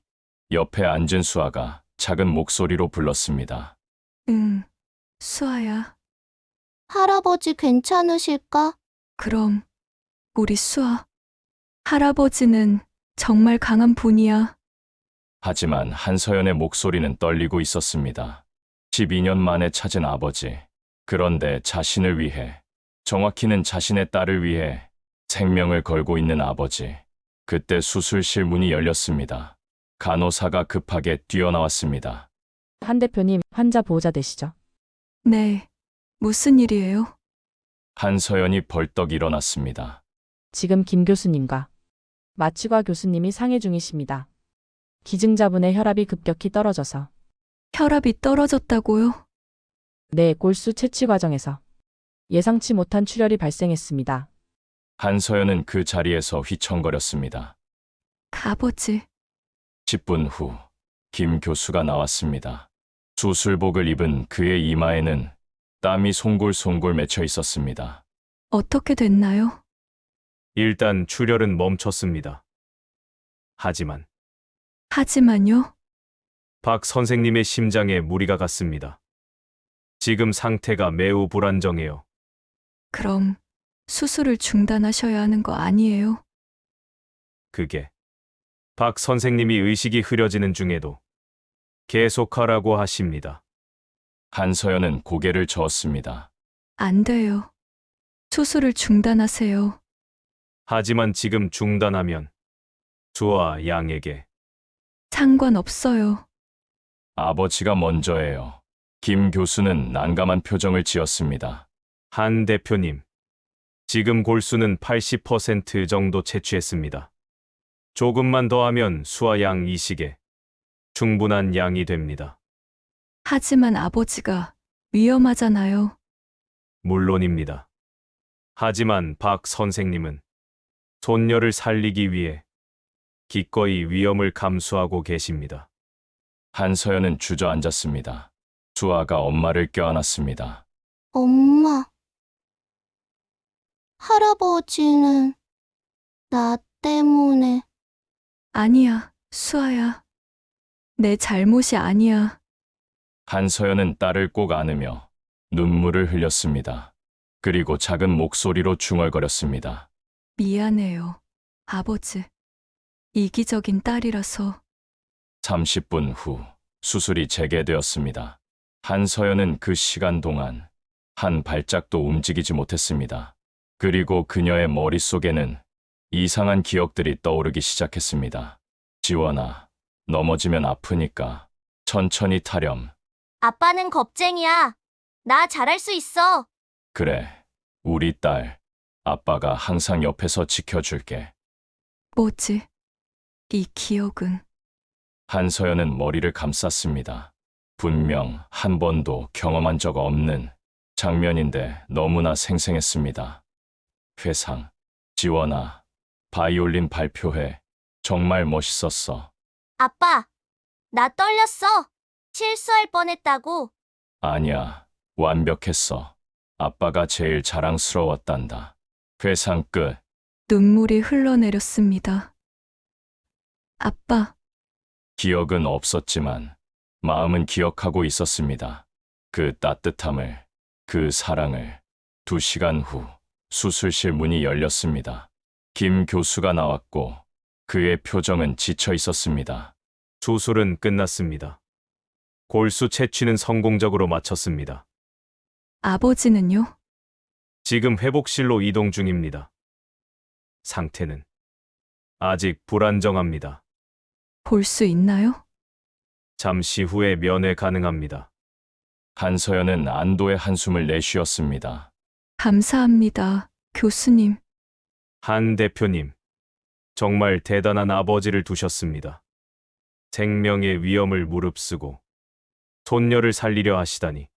옆에 앉은 수아가 작은 목소리로 불렀습니다. 응, 수아야. 할아버지 괜찮으실까? 그럼 우리 수아. 할아버지는 정말 강한 분이야. 하지만 한서연의 목소리는 떨리고 있었습니다. 12년 만에 찾은 아버지. 그런데 자신을 위해, 정확히는 자신의 딸을 위해 생명을 걸고 있는 아버지. 그때 수술실 문이 열렸습니다. 간호사가 급하게 뛰어나왔습니다. 한 대표님, 환자 보호자 되시죠? 네, 무슨 일이에요? 한서연이 벌떡 일어났습니다. 지금 김 교수님과 마취과 교수님이 상해 중이십니다. 기증자분의 혈압이 급격히 떨어져서. 혈압이 떨어졌다고요? 네, 골수 채취 과정에서 예상치 못한 출혈이 발생했습니다. 한서연은 그 자리에서 휘청거렸습니다. 아버지, 10분 후, 김 교수가 나왔습니다. 수술복을 입은 그의 이마에는 땀이 송골송골 맺혀 있었습니다. 어떻게 됐나요? 일단 출혈은 멈췄습니다. 하지만요? 하지만요? 박 선생님의 심장에 무리가 갔습니다. 지금 상태가 매우 불안정해요. 그럼 수술을 중단하셔야 하는 거 아니에요? 그게 박 선생님이 의식이 흐려지는 중에도 계속하라고 하십니다. 한서연은 고개를 저었습니다. 안 돼요. 수술을 중단하세요. 하지만 지금 중단하면 수아 양에게 상관없어요. 아버지가 먼저예요. 김 교수는 난감한 표정을 지었습니다. 한 대표님, 지금 골수는 80% 정도 채취했습니다. 조금만 더 하면 수아 양 이식에 충분한 양이 됩니다. 하지만 아버지가 위험하잖아요. 물론입니다. 하지만 박 선생님은 손녀를 살리기 위해 기꺼이 위험을 감수하고 계십니다. 한서연은 주저앉았습니다. 수아가 엄마를 껴안았습니다. 엄마. 할아버지는 나 때문에. 아니야, 수아야. 내 잘못이 아니야. 한서연은 딸을 꼭 안으며 눈물을 흘렸습니다. 그리고 작은 목소리로 중얼거렸습니다. 미안해요, 아버지. 이기적인 딸이라서. 30분 후 수술이 재개되었습니다. 한서연은 그 시간 동안 한 발짝도 움직이지 못했습니다. 그리고 그녀의 머릿속에는 이상한 기억들이 떠오르기 시작했습니다. 지원아, 넘어지면 아프니까 천천히 타렴. 아빠는 겁쟁이야. 나 잘할 수 있어. 그래, 우리 딸. 아빠가 항상 옆에서 지켜줄게. 뭐지? 이 기억은. 한서연은 머리를 감쌌습니다. 분명 한 번도 경험한 적 없는 장면인데 너무나 생생했습니다. 회상, 지원아, 바이올린 발표회 정말 멋있었어. 아빠, 나 떨렸어. 실수할 뻔했다고. 아니야, 완벽했어. 아빠가 제일 자랑스러웠단다. 회상 끝. 눈물이 흘러내렸습니다. 아빠, 기억은 없었지만 마음은 기억하고 있었습니다. 그 따뜻함을, 그 사랑을. 2시간 후 수술실 문이 열렸습니다. 김 교수가 나왔고 그의 표정은 지쳐 있었습니다. 수술은 끝났습니다. 골수 채취는 성공적으로 마쳤습니다. 아버지는요? 지금 회복실로 이동 중입니다. 상태는 아직 불안정합니다. 볼 수 있나요? 잠시 후에 면회 가능합니다. 한서연은 안도의 한숨을 내쉬었습니다. 감사합니다, 교수님. 한 대표님, 정말 대단한 아버지를 두셨습니다. 생명의 위험을 무릅쓰고 손녀를 살리려 하시다니.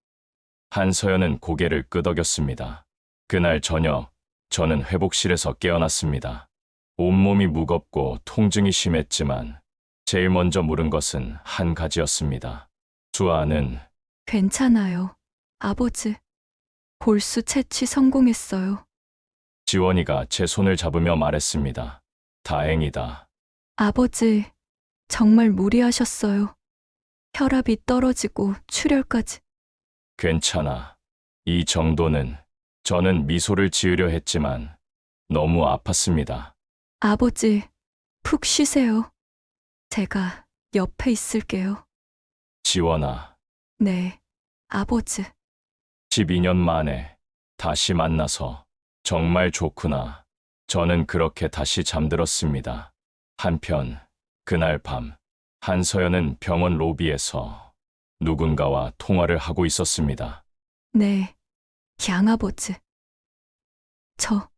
한서연은 고개를 끄덕였습니다. 그날 저녁, 저는 회복실에서 깨어났습니다. 온몸이 무겁고 통증이 심했지만 제일 먼저 물은 것은 한 가지였습니다. 수아는 괜찮아요, 아버지. 골수 채취 성공했어요. 지원이가 제 손을 잡으며 말했습니다. 다행이다. 아버지, 정말 무리하셨어요. 혈압이 떨어지고 출혈까지. 괜찮아. 이 정도는. 저는 미소를 지으려 했지만 너무 아팠습니다. 아버지, 푹 쉬세요. 제가 옆에 있을게요. 지원아, 네, 아버지. 12년 만에 다시 만나서 정말 좋구나. 저는 그렇게 다시 잠들었습니다. 한편 그날 밤 한서연은 병원 로비에서 누군가와 통화를 하고 있었습니다. 네, 양아버지. 저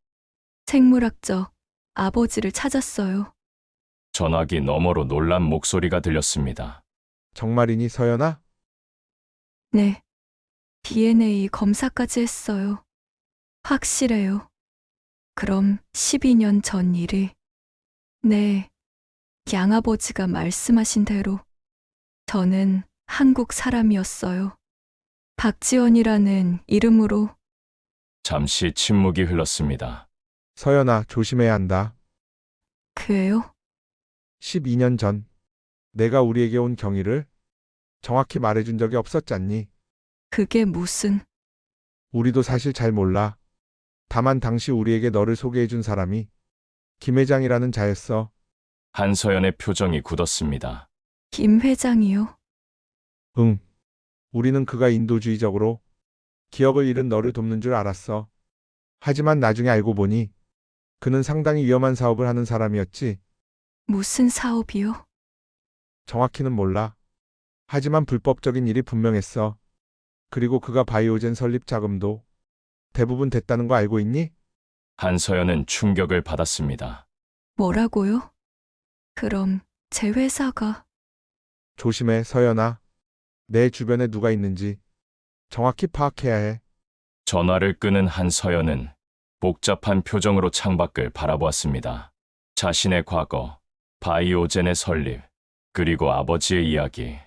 생물학적 아버지를 찾았어요. 전화기 너머로 놀란 목소리가 들렸습니다. 정말이니 서연아? 네, DNA 검사까지 했어요. 확실해요. 그럼 12년 전 일이. 네, 양아버지가 말씀하신 대로 저는 한국 사람이었어요. 박지원이라는 이름으로. 잠시 침묵이 흘렀습니다. 서연아, 조심해야 한다. 그래요? 12년 전 내가 우리에게 온 경위를 정확히 말해준 적이 없었잖니. 그게 무슨... 우리도 사실 잘 몰라. 다만 당시 우리에게 너를 소개해준 사람이 김 회장이라는 자였어. 한서연의 표정이 굳었습니다. 김 회장이요? 응. 우리는 그가 인도주의적으로 기억을 잃은 너를 돕는 줄 알았어. 하지만 나중에 알고 보니 그는 상당히 위험한 사업을 하는 사람이었지. 무슨 사업이요? 정확히는 몰라. 하지만 불법적인 일이 분명했어. 그리고 그가 바이오젠 설립 자금도 대부분 됐다는 거 알고 있니? 한서연은 충격을 받았습니다. 뭐라고요? 그럼 제 회사가... 조심해, 서연아. 내 주변에 누가 있는지 정확히 파악해야 해. 전화를 끄는 한서연은 복잡한 표정으로 창밖을 바라보았습니다. 자신의 과거, 바이오젠의 설립, 그리고 아버지의 이야기,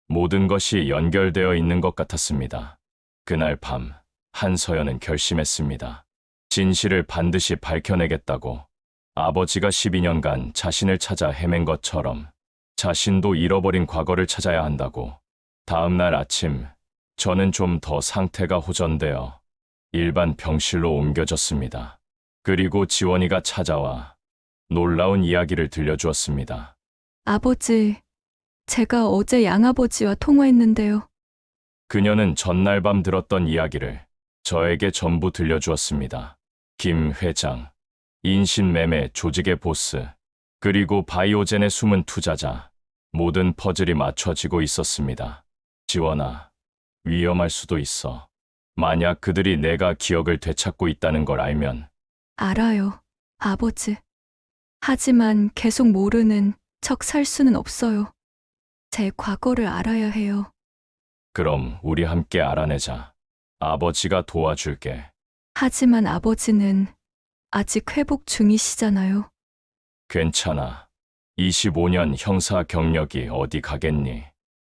모든 것이 연결되어 있는 것 같았습니다. 그날 밤, 한서연은 결심했습니다. 진실을 반드시 밝혀내겠다고. 아버지가 12년간 자신을 찾아 헤맨 것처럼 자신도 잃어버린 과거를 찾아야 한다고. 다음 날 아침, 저는 좀 더 상태가 호전되어 일반 병실로 옮겨졌습니다. 그리고 지원이가 찾아와 놀라운 이야기를 들려주었습니다. 아버지, 제가 어제 양아버지와 통화했는데요. 그녀는 전날 밤 들었던 이야기를 저에게 전부 들려주었습니다. 김 회장, 인신매매 조직의 보스, 그리고 바이오젠의 숨은 투자자, 모든 퍼즐이 맞춰지고 있었습니다. 지원아, 위험할 수도 있어. 만약 그들이 내가 기억을 되찾고 있다는 걸 알면. 알아요, 아버지. 하지만 계속 모르는 척 살 수는 없어요. 제 과거를 알아야 해요. 그럼 우리 함께 알아내자. 아버지가 도와줄게. 하지만 아버지는 아직 회복 중이시잖아요. 괜찮아. 25년 형사 경력이 어디 가겠니?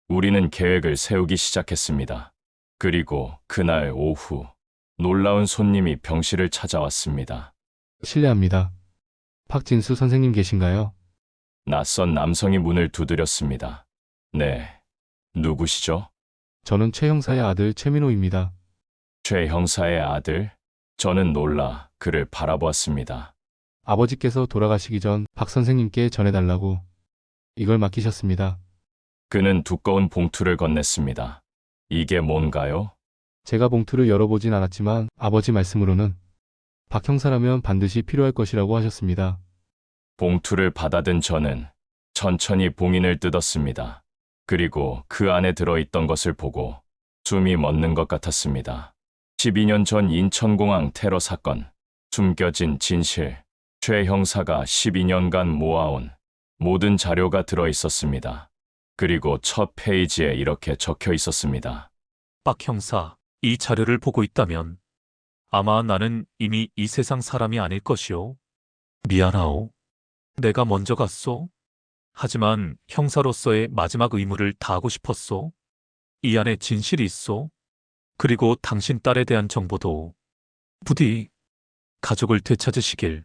우리는 계획을 세우기 시작했습니다. 그리고 그날 오후, 놀라운 손님이 병실을 찾아왔습니다. 실례합니다. 박진수 선생님 계신가요? 낯선 남성이 문을 두드렸습니다. 네. 누구시죠? 저는 최 형사의 아들 최민호입니다. 최 형사의 아들? 저는 놀라 그를 바라보았습니다. 아버지께서 돌아가시기 전 박 선생님께 전해달라고 이걸 맡기셨습니다. 그는 두꺼운 봉투를 건넸습니다. 이게 뭔가요? 제가 봉투를 열어보진 않았지만 아버지 말씀으로는 박 형사라면 반드시 필요할 것이라고 하셨습니다. 봉투를 받아든 저는 천천히 봉인을 뜯었습니다. 그리고 그 안에 들어있던 것을 보고 숨이 멎는 것 같았습니다. 12년 전 인천공항 테러 사건, 숨겨진 진실, 최 형사가 12년간 모아온 모든 자료가 들어있었습니다. 그리고 첫 페이지에 이렇게 적혀 있었습니다. 박 형사, 이 자료를 보고 있다면 아마 나는 이미 이 세상 사람이 아닐 것이오. 미안하오. 내가 먼저 갔소. 하지만 형사로서의 마지막 의무를 다하고 싶었소. 이 안에 진실이 있소. 그리고 당신 딸에 대한 정보도. 부디 가족을 되찾으시길.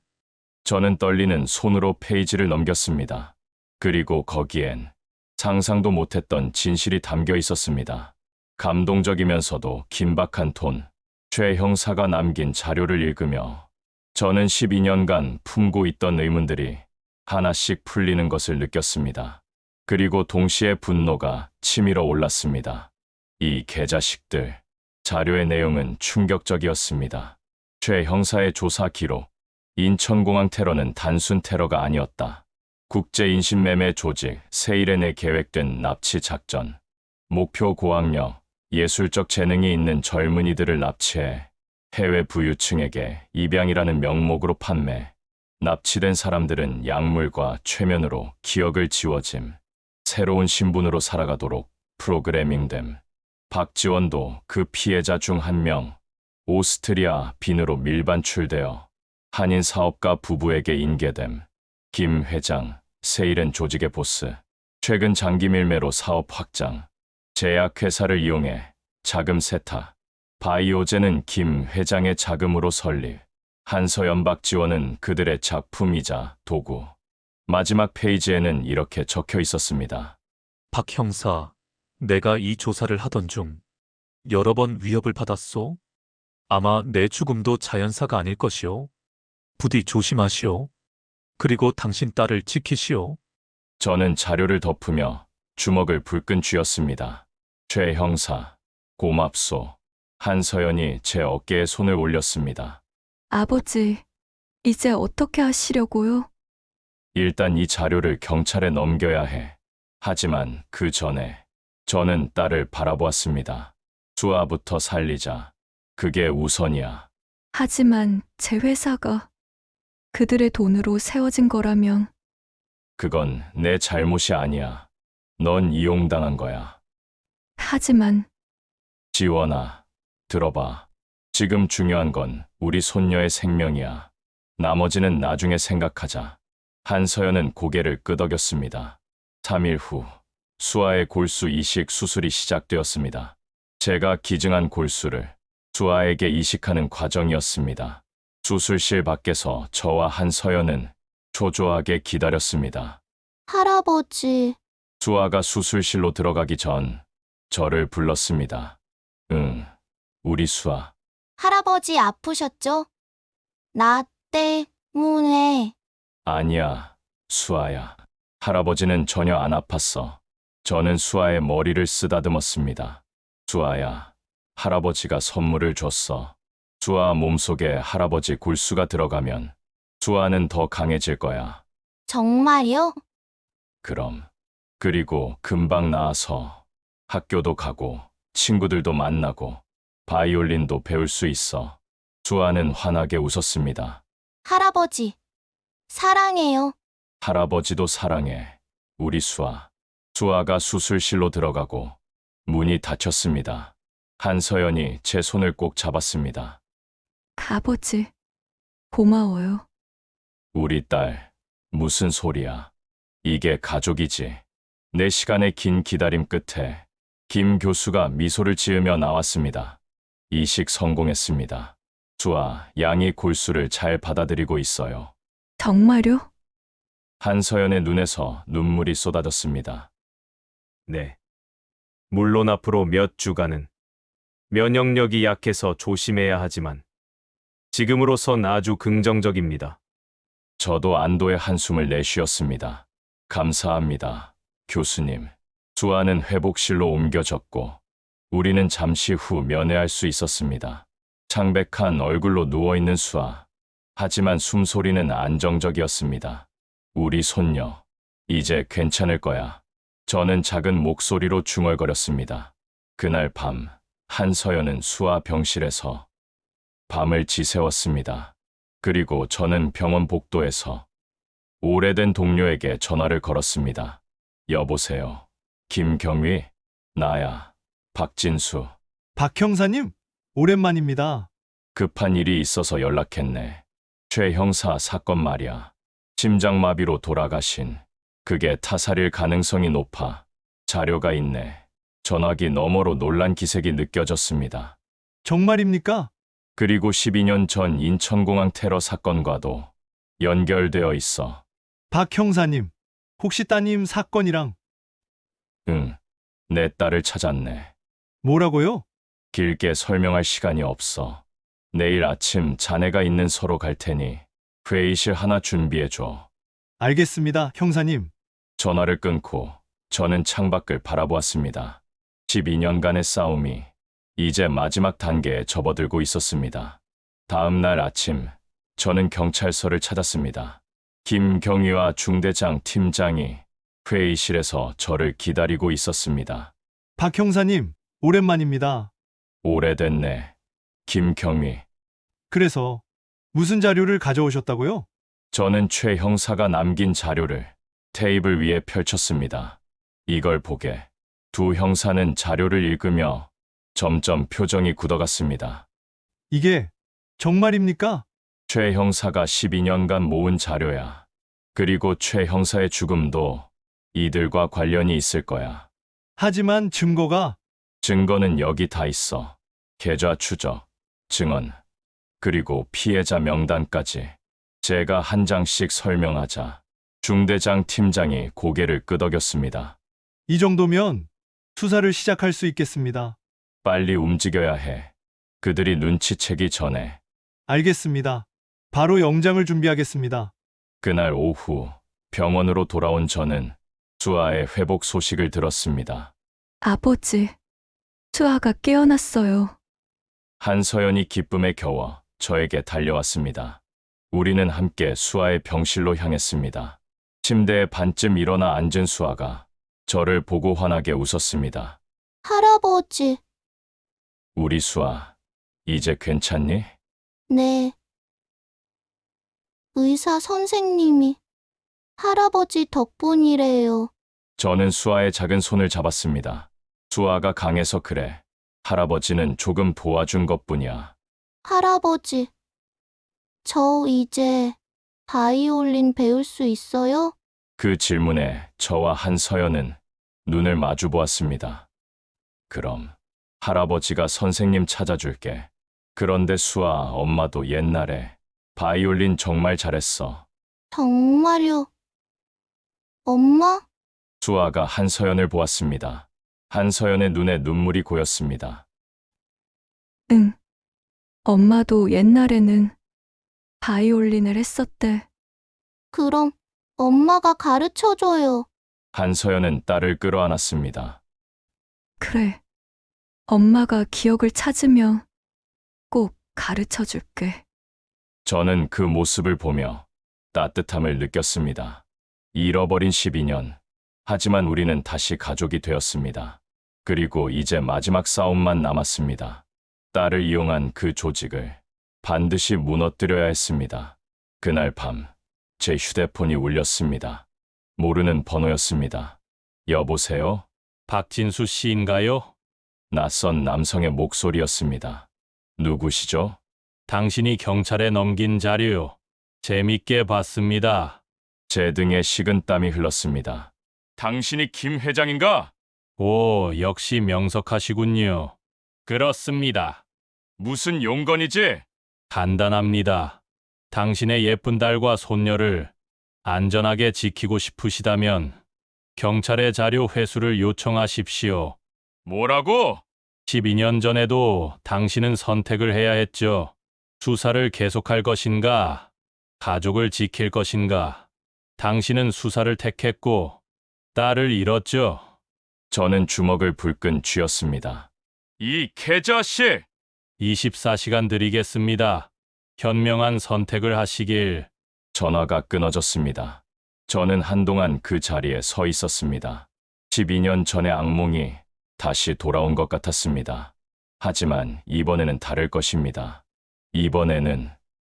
저는 떨리는 손으로 페이지를 넘겼습니다. 그리고 거기엔 상상도 못했던 진실이 담겨 있었습니다. 감동적이면서도 긴박한 톤, 최 형사가 남긴 자료를 읽으며 저는 12년간 품고 있던 의문들이 하나씩 풀리는 것을 느꼈습니다. 그리고 동시에 분노가 치밀어 올랐습니다. 이 개자식들, 자료의 내용은 충격적이었습니다. 최 형사의 조사 기록, 인천공항 테러는 단순 테러가 아니었다. 국제인신매매 조직, 세일엔에 계획된 납치 작전, 목표 고학력, 예술적 재능이 있는 젊은이들을 납치해 해외 부유층에게 입양이라는 명목으로 판매, 납치된 사람들은 약물과 최면으로 기억을 지워짐, 새로운 신분으로 살아가도록 프로그래밍됨. 박지원도 그 피해자 중 한 명, 오스트리아 빈으로 밀반출되어 한인 사업가 부부에게 인계됨. 김 회장, 세일엔 조직의 보스, 최근 장기 밀매로 사업 확장, 제약회사를 이용해 자금 세탁, 바이오젠은 김 회장의 자금으로 설립, 한서연 박지원은 그들의 작품이자 도구. 마지막 페이지에는 이렇게 적혀 있었습니다. 박 형사, 내가 이 조사를 하던 중 여러 번 위협을 받았소. 아마 내 죽음도 자연사가 아닐 것이오. 부디 조심하시오. 그리고 당신 딸을 지키시오. 저는 자료를 덮으며 주먹을 불끈 쥐었습니다. 최 형사, 고맙소. 한서연이 제 어깨에 손을 올렸습니다. 아버지, 이제 어떻게 하시려고요? 일단 이 자료를 경찰에 넘겨야 해. 하지만 그 전에 저는 딸을 바라보았습니다. 수아부터 살리자. 그게 우선이야. 하지만 제 회사가 그들의 돈으로 세워진 거라면 그건 내 잘못이 아니야. 넌 이용당한 거야. 하지만 지원아, 들어봐. 지금 중요한 건 우리 손녀의 생명이야. 나머지는 나중에 생각하자. 한서연은 고개를 끄덕였습니다. 3일 후 수아의 골수 이식 수술이 시작되었습니다. 제가 기증한 골수를 수아에게 이식하는 과정이었습니다. 수술실 밖에서 저와 한서연은 초조하게 기다렸습니다. 할아버지, 수아가 수술실로 들어가기 전 저를 불렀습니다. 응, 우리 수아. 할아버지 아프셨죠? 나 때문에. 아니야, 수아야. 할아버지는 전혀 안 아팠어. 저는 수아의 머리를 쓰다듬었습니다. 수아야, 할아버지가 선물을 줬어. 수아 몸속에 할아버지 골수가 들어가면 수아는 더 강해질 거야. 정말요? 그럼. 그리고 금방 나아서 학교도 가고 친구들도 만나고 바이올린도 배울 수 있어. 수아는 환하게 웃었습니다. 할아버지, 사랑해요. 할아버지도 사랑해. 우리 수아. 수아가 수술실로 들어가고 문이 닫혔습니다. 한서연이 제 손을 꼭 잡았습니다. 아버지, 고마워요. 우리 딸, 무슨 소리야. 이게 가족이지. 4시간의 긴 기다림 끝에 김 교수가 미소를 지으며 나왔습니다. 이식 성공했습니다. 수아, 양이 골수를 잘 받아들이고 있어요. 정말요? 한서연의 눈에서 눈물이 쏟아졌습니다. 네. 물론 앞으로 몇 주간은 면역력이 약해서 조심해야 하지만 지금으로선 아주 긍정적입니다. 저도 안도의 한숨을 내쉬었습니다. 감사합니다, 교수님. 수아는 회복실로 옮겨졌고 우리는 잠시 후 면회할 수 있었습니다. 창백한 얼굴로 누워있는 수아. 하지만 숨소리는 안정적이었습니다. 우리 손녀, 이제 괜찮을 거야. 저는 작은 목소리로 중얼거렸습니다. 그날 밤, 한서연은 수아 병실에서 밤을 지새웠습니다. 그리고 저는 병원 복도에서 오래된 동료에게 전화를 걸었습니다. 여보세요. 김경위? 나야. 박진수. 박 형사님, 오랜만입니다. 급한 일이 있어서 연락했네. 최 형사 사건 말이야. 심장마비로 돌아가신. 그게 타살일 가능성이 높아. 자료가 있네. 전화기 너머로 놀란 기색이 느껴졌습니다. 정말입니까? 그리고 12년 전 인천공항 테러 사건과도 연결되어 있어. 박 형사님, 혹시 따님 사건이랑 응, 내 딸을 찾았네. 뭐라고요? 길게 설명할 시간이 없어. 내일 아침 자네가 있는 서로 갈 테니 회의실 하나 준비해줘. 알겠습니다, 형사님. 전화를 끊고 저는 창밖을 바라보았습니다. 12년간의 싸움이 이제 마지막 단계에 접어들고 있었습니다. 다음 날 아침, 저는 경찰서를 찾았습니다. 김경위와 중대장 팀장이 회의실에서 저를 기다리고 있었습니다. 박 형사님, 오랜만입니다. 오래됐네. 김경위. 그래서 무슨 자료를 가져오셨다고요? 저는 최 형사가 남긴 자료를 테이블 위에 펼쳤습니다. 이걸 보게. 두 형사는 자료를 읽으며 점점 표정이 굳어갔습니다. 이게 정말입니까? 최 형사가 12년간 모은 자료야. 그리고 최 형사의 죽음도 이들과 관련이 있을 거야. 하지만 증거는 여기 다 있어. 계좌 추적, 증언, 그리고 피해자 명단까지. 제가 한 장씩 설명하자 중대장 팀장이 고개를 끄덕였습니다. 이 정도면 수사를 시작할 수 있겠습니다. 빨리 움직여야 해. 그들이 눈치채기 전에. 알겠습니다. 바로 영장을 준비하겠습니다. 그날 오후 병원으로 돌아온 저는 수아의 회복 소식을 들었습니다. 아버지, 수아가 깨어났어요. 한서연이 기쁨에 겨워 저에게 달려왔습니다. 우리는 함께 수아의 병실로 향했습니다. 침대에 반쯤 일어나 앉은 수아가 저를 보고 환하게 웃었습니다. 할아버지, 우리 수아, 이제 괜찮니? 네. 의사 선생님이 할아버지 덕분이래요. 저는 수아의 작은 손을 잡았습니다. 수아가 강해서 그래. 할아버지는 조금 도와준 것뿐이야. 할아버지, 저 이제 바이올린 배울 수 있어요? 그 질문에 저와 한서연은 눈을 마주 보았습니다. 그럼 할아버지가 선생님 찾아줄게. 그런데 수아, 엄마도 옛날에 바이올린 정말 잘했어. 정말요? 엄마? 수아가 한서연을 보았습니다. 한서연의 눈에 눈물이 고였습니다. 응. 엄마도 옛날에는 바이올린을 했었대. 그럼 엄마가 가르쳐줘요. 한서연은 딸을 끌어안았습니다. 그래. 엄마가 기억을 찾으면 꼭 가르쳐 줄게. 저는 그 모습을 보며 따뜻함을 느꼈습니다. 잃어버린 12년. 하지만 우리는 다시 가족이 되었습니다. 그리고 이제 마지막 싸움만 남았습니다. 딸을 이용한 그 조직을 반드시 무너뜨려야 했습니다. 그날 밤, 제 휴대폰이 울렸습니다. 모르는 번호였습니다. 여보세요? 박진수 씨인가요? 낯선 남성의 목소리였습니다. 누구시죠? 당신이 경찰에 넘긴 자료요. 재밌게 봤습니다. 제 등에 식은땀이 흘렀습니다. 당신이 김 회장인가? 오, 역시 명석하시군요. 그렇습니다. 무슨 용건이지? 간단합니다. 당신의 예쁜 딸과 손녀를 안전하게 지키고 싶으시다면 경찰의 자료 회수를 요청하십시오. 뭐라고? 12년 전에도 당신은 선택을 해야 했죠. 수사를 계속할 것인가, 가족을 지킬 것인가. 당신은 수사를 택했고 딸을 잃었죠. 저는 주먹을 불끈 쥐었습니다. 이 개자식! 24시간 드리겠습니다. 현명한 선택을 하시길. 전화가 끊어졌습니다. 저는 한동안 그 자리에 서 있었습니다. 12년 전의 악몽이 다시 돌아온 것 같았습니다. 하지만 이번에는 다를 것입니다. 이번에는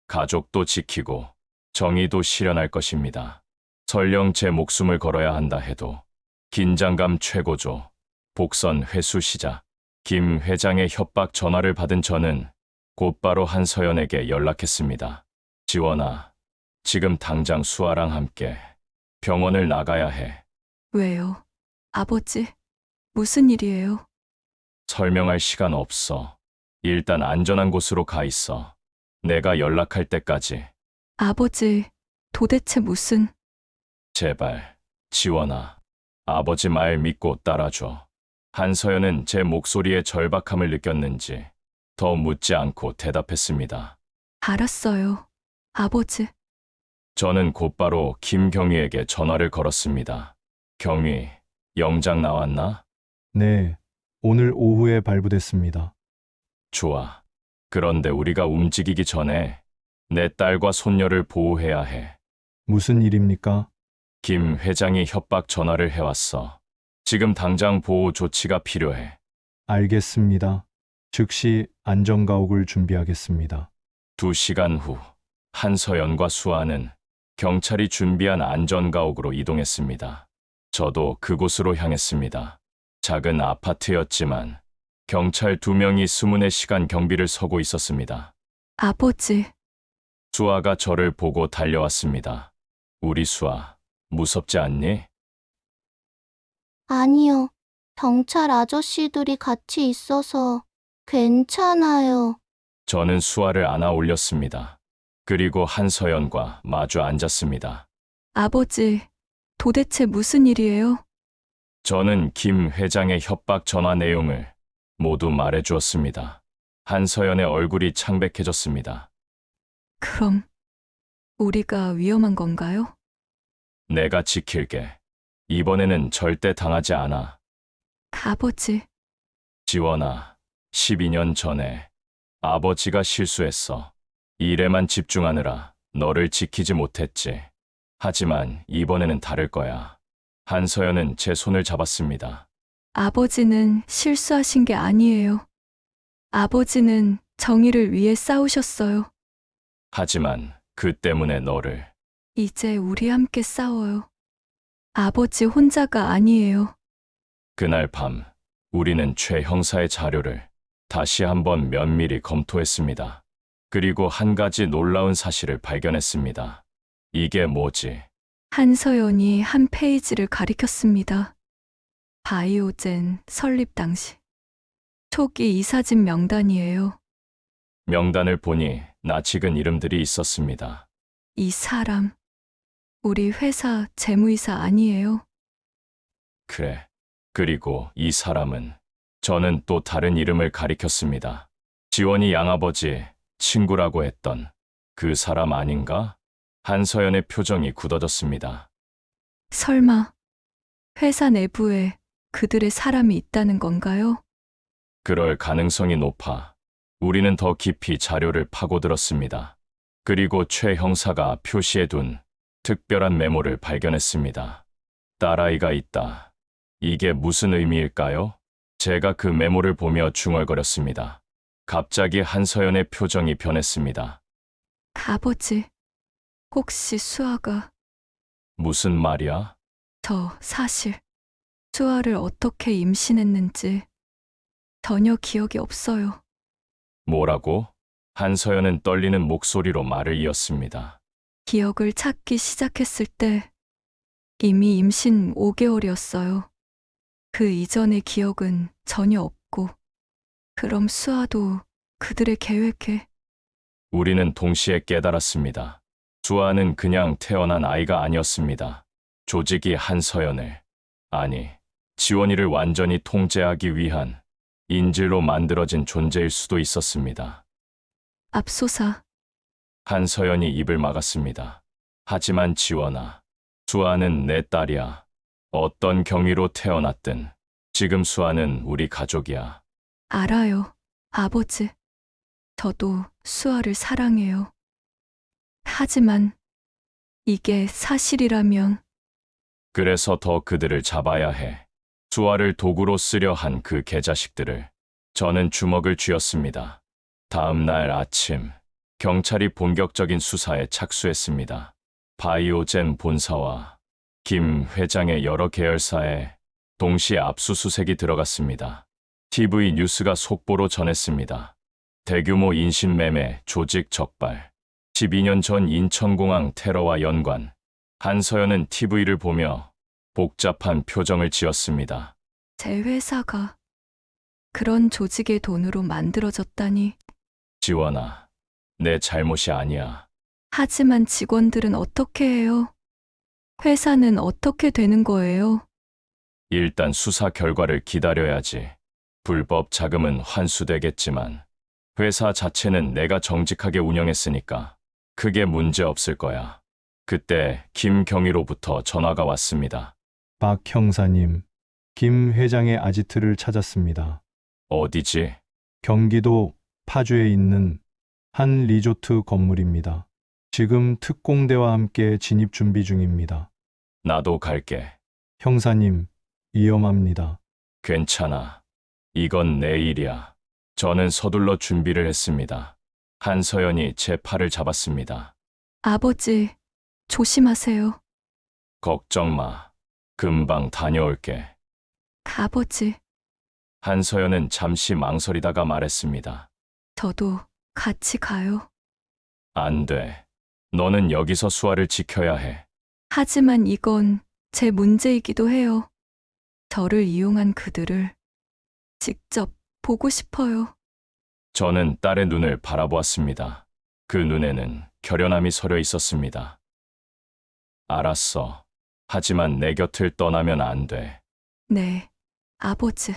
가족도 지키고 정의도 실현할 것입니다. 설령 제 목숨을 걸어야 한다 해도 긴장감 최고조, 복선 회수 시작. 김 회장의 협박 전화를 받은 저는 곧바로 한서연에게 연락했습니다. 지원아, 지금 당장 수아랑 함께 병원을 나가야 해. 왜요? 아버지, 무슨 일이에요? 설명할 시간 없어. 일단 안전한 곳으로 가 있어. 내가 연락할 때까지. 아버지, 도대체 무슨... 제발, 지원아. 아버지 말 믿고 따라줘. 한서연은 제 목소리에 절박함을 느꼈는지 더 묻지 않고 대답했습니다. 알았어요. 아버지. 저는 곧바로 김경위에게 전화를 걸었습니다. 경위, 영장 나왔나? 네, 오늘 오후에 발부됐습니다. 좋아. 그런데 우리가 움직이기 전에 내 딸과 손녀를 보호해야 해. 무슨 일입니까? 김 회장이 협박 전화를 해왔어. 지금 당장 보호 조치가 필요해. 알겠습니다. 즉시 안전가옥을 준비하겠습니다. 2시간 후 한서연과 수아는 경찰이 준비한 안전가옥으로 이동했습니다. 저도 그곳으로 향했습니다. 작은 아파트였지만 경찰 2명이 수문의 시간 경비를 서고 있었습니다. 아버지. 수아가 저를 보고 달려왔습니다. 우리 수아, 무섭지 않니? 아니요. 경찰 아저씨들이 같이 있어서 괜찮아요. 저는 수아를 안아 올렸습니다. 그리고 한서연과 마주 앉았습니다. 아버지, 도대체 무슨 일이에요? 저는 김 회장의 협박 전화 내용을 모두 말해주었습니다. 한서연의 얼굴이 창백해졌습니다. 그럼 우리가 위험한 건가요? 내가 지킬게. 이번에는 절대 당하지 않아. 아버지, 지원아, 12년 전에 아버지가 실수했어. 일에만 집중하느라 너를 지키지 못했지. 하지만 이번에는 다를 거야. 한서연은 제 손을 잡았습니다. 아버지는 실수하신 게 아니에요. 아버지는 정의를 위해 싸우셨어요. 하지만 그 때문에 너를 이제 우리 함께 싸워요. 아버지 혼자가 아니에요. 그날 밤 우리는 최 형사의 자료를 다시 한번 면밀히 검토했습니다. 그리고 한 가지 놀라운 사실을 발견했습니다. 이게 뭐지? 한서연이 한 페이지를 가리켰습니다. 바이오젠 설립 당시. 초기 이사진 명단이에요. 명단을 보니 낯익은 이름들이 있었습니다. 이 사람, 우리 회사 재무이사 아니에요? 그래. 그리고 이 사람은 저는 또 다른 이름을 가리켰습니다. 지원이 양아버지 친구라고 했던 그 사람 아닌가? 한서연의 표정이 굳어졌습니다. 설마 회사 내부에 그들의 사람이 있다는 건가요? 그럴 가능성이 높아 우리는 더 깊이 자료를 파고들었습니다. 그리고 최 형사가 표시해둔 특별한 메모를 발견했습니다. 딸아이가 있다. 이게 무슨 의미일까요? 제가 그 메모를 보며 중얼거렸습니다. 갑자기 한서연의 표정이 변했습니다. 아버지, 혹시 수아가... 무슨 말이야? 저 사실 수아를 어떻게 임신했는지 전혀 기억이 없어요. 뭐라고? 한서연은 떨리는 목소리로 말을 이었습니다. 기억을 찾기 시작했을 때 이미 임신 5개월이었어요. 그 이전의 기억은 전혀 없고, 그럼 수아도 그들의 계획에... 우리는 동시에 깨달았습니다. 수아는 그냥 태어난 아이가 아니었습니다. 조직이 한서연을, 아니, 지원이를 완전히 통제하기 위한 인질로 만들어진 존재일 수도 있었습니다. 앞소사, 한서연이 입을 막았습니다. 하지만 지원아, 수아는 내 딸이야. 어떤 경위로 태어났든 지금 수아는 우리 가족이야. 알아요, 아버지. 저도 수아를 사랑해요. 하지만 이게 사실이라면... 그래서 더 그들을 잡아야 해. 수아를 도구로 쓰려 한 그 개자식들을. 저는 주먹을 쥐었습니다. 다음 날 아침, 경찰이 본격적인 수사에 착수했습니다. 바이오젠 본사와 김 회장의 여러 계열사에 동시에 압수수색이 들어갔습니다. TV 뉴스가 속보로 전했습니다. 대규모 인신매매, 조직 적발, 12년 전 인천공항 테러와 연관. 한서연은 TV를 보며 복잡한 표정을 지었습니다. 제 회사가 그런 조직의 돈으로 만들어졌다니. 지원아, 내 잘못이 아니야. 하지만 직원들은 어떻게 해요? 회사는 어떻게 되는 거예요? 일단 수사 결과를 기다려야지. 불법 자금은 환수되겠지만 회사 자체는 내가 정직하게 운영했으니까 크게 문제 없을 거야. 그때 김경희로부터 전화가 왔습니다. 박 형사님, 김 회장의 아지트를 찾았습니다. 어디지? 경기도 파주에 있는 한 리조트 건물입니다. 지금 특공대와 함께 진입 준비 중입니다. 나도 갈게. 형사님, 위험합니다. 괜찮아. 이건 내 일이야. 저는 서둘러 준비를 했습니다. 한서연이 제 팔을 잡았습니다. 아버지, 조심하세요. 걱정 마. 금방 다녀올게. 아버지, 한서연은 잠시 망설이다가 말했습니다. 저도 같이 가요. 안 돼. 너는 여기서 수아를 지켜야 해. 하지만 이건 제 문제이기도 해요. 저를 이용한 그들을 직접 보고 싶어요. 저는 딸의 눈을 바라보았습니다. 그 눈에는 결연함이 서려 있었습니다. 알았어. 하지만 내 곁을 떠나면 안 돼. 네, 아버지.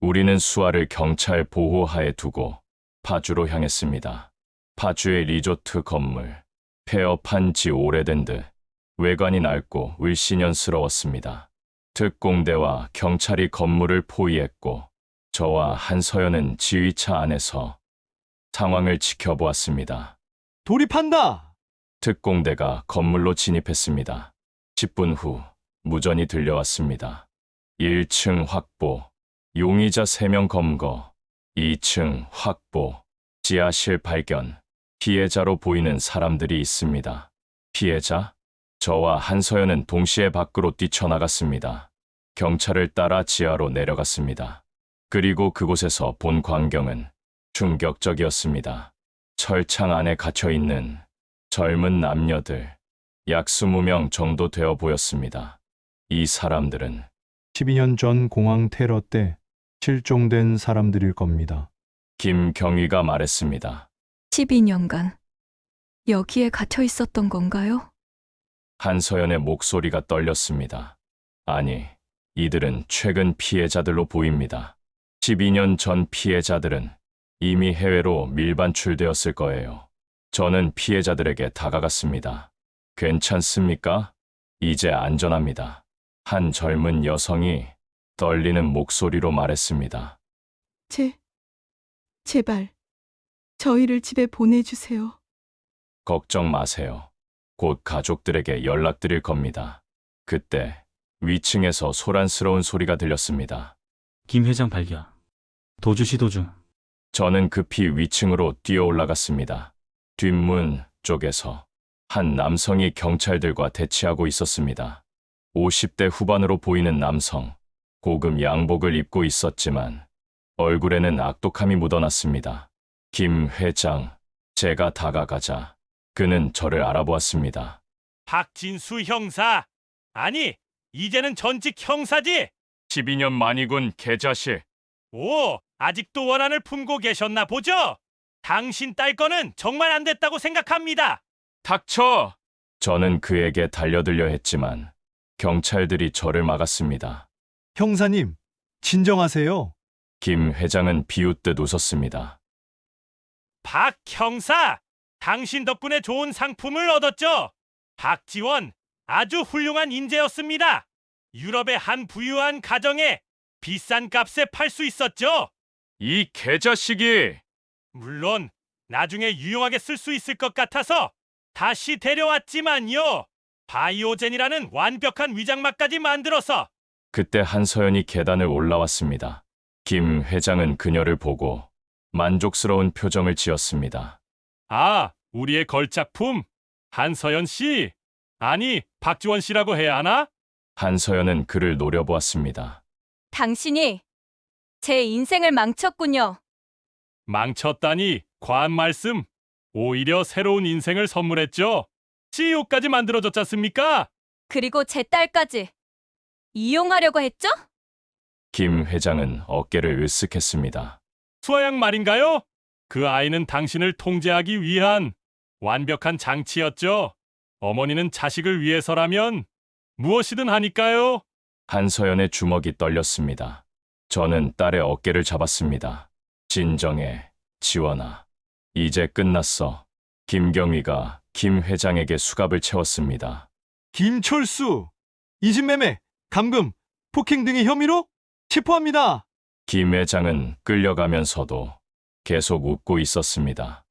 우리는 수아를 경찰 보호하에 두고 파주로 향했습니다. 파주의 리조트 건물, 폐업한 지 오래된 듯 외관이 낡고 을씨년스러웠습니다. 특공대와 경찰이 건물을 포위했고 저와 한서연은 지휘차 안에서 상황을 지켜보았습니다. 돌입한다! 특공대가 건물로 진입했습니다. 10분 후 무전이 들려왔습니다. 1층 확보, 용의자 3명 검거, 2층 확보, 지하실 발견, 피해자로 보이는 사람들이 있습니다. 피해자? 저와 한서연은 동시에 밖으로 뛰쳐나갔습니다. 경찰을 따라 지하로 내려갔습니다. 그리고 그곳에서 본 광경은 충격적이었습니다. 철창 안에 갇혀있는 젊은 남녀들, 약 20명 정도 되어 보였습니다. 이 사람들은 12년 전 공항 테러 때 실종된 사람들일 겁니다. 김경위가 말했습니다. 12년간 여기에 갇혀 있었던 건가요? 한서연의 목소리가 떨렸습니다. 아니, 이들은 최근 피해자들로 보입니다. 12년 전 피해자들은 이미 해외로 밀반출되었을 거예요. 저는 피해자들에게 다가갔습니다. 괜찮습니까? 이제 안전합니다. 한 젊은 여성이 떨리는 목소리로 말했습니다. 제발 저희를 집에 보내주세요. 걱정 마세요. 곧 가족들에게 연락드릴 겁니다. 그때 위층에서 소란스러운 소리가 들렸습니다. 김 회장 발견. 도주 시도 중. 저는 급히 위층으로 뛰어 올라갔습니다. 뒷문 쪽에서 한 남성이 경찰들과 대치하고 있었습니다. 50대 후반으로 보이는 남성, 고급 양복을 입고 있었지만 얼굴에는 악독함이 묻어났습니다. 김 회장, 제가 다가가자 그는 저를 알아보았습니다. 박진수 형사! 아니, 이제는 전직 형사지! 12년 만이군 개자식. 오, 아직도 원한을 품고 계셨나 보죠? 당신 딸 거는 정말 안 됐다고 생각합니다. 닥쳐! 저는 그에게 달려들려 했지만 경찰들이 저를 막았습니다. 형사님, 진정하세요. 김 회장은 비웃듯 웃었습니다. 박 형사! 당신 덕분에 좋은 상품을 얻었죠? 박지원, 아주 훌륭한 인재였습니다. 유럽의 한 부유한 가정에 비싼 값에 팔 수 있었죠? 이 개자식이! 물론 나중에 유용하게 쓸 수 있을 것 같아서 다시 데려왔지만요. 바이오젠이라는 완벽한 위장막까지 만들어서. 그때 한서연이 계단을 올라왔습니다. 김 회장은 그녀를 보고 만족스러운 표정을 지었습니다. 아, 우리의 걸작품? 한서연 씨? 아니, 박지원 씨라고 해야 하나? 한서연은 그를 노려보았습니다. 당신이 제 인생을 망쳤군요. 망쳤다니 과한 말씀. 오히려 새로운 인생을 선물했죠. CEO까지 만들어줬지 않습니까? 그리고 제 딸까지 이용하려고 했죠? 김 회장은 어깨를 으쓱했습니다. 수아양 말인가요? 그 아이는 당신을 통제하기 위한 완벽한 장치였죠. 어머니는 자식을 위해서라면 무엇이든 하니까요. 한서연의 주먹이 떨렸습니다. 저는 딸의 어깨를 잡았습니다. 진정해, 지원아. 이제 끝났어. 김경위가 김 회장에게 수갑을 채웠습니다. 김철수, 이진매매, 감금, 폭행 등의 혐의로 체포합니다. 김 회장은 끌려가면서도 계속 웃고 있었습니다.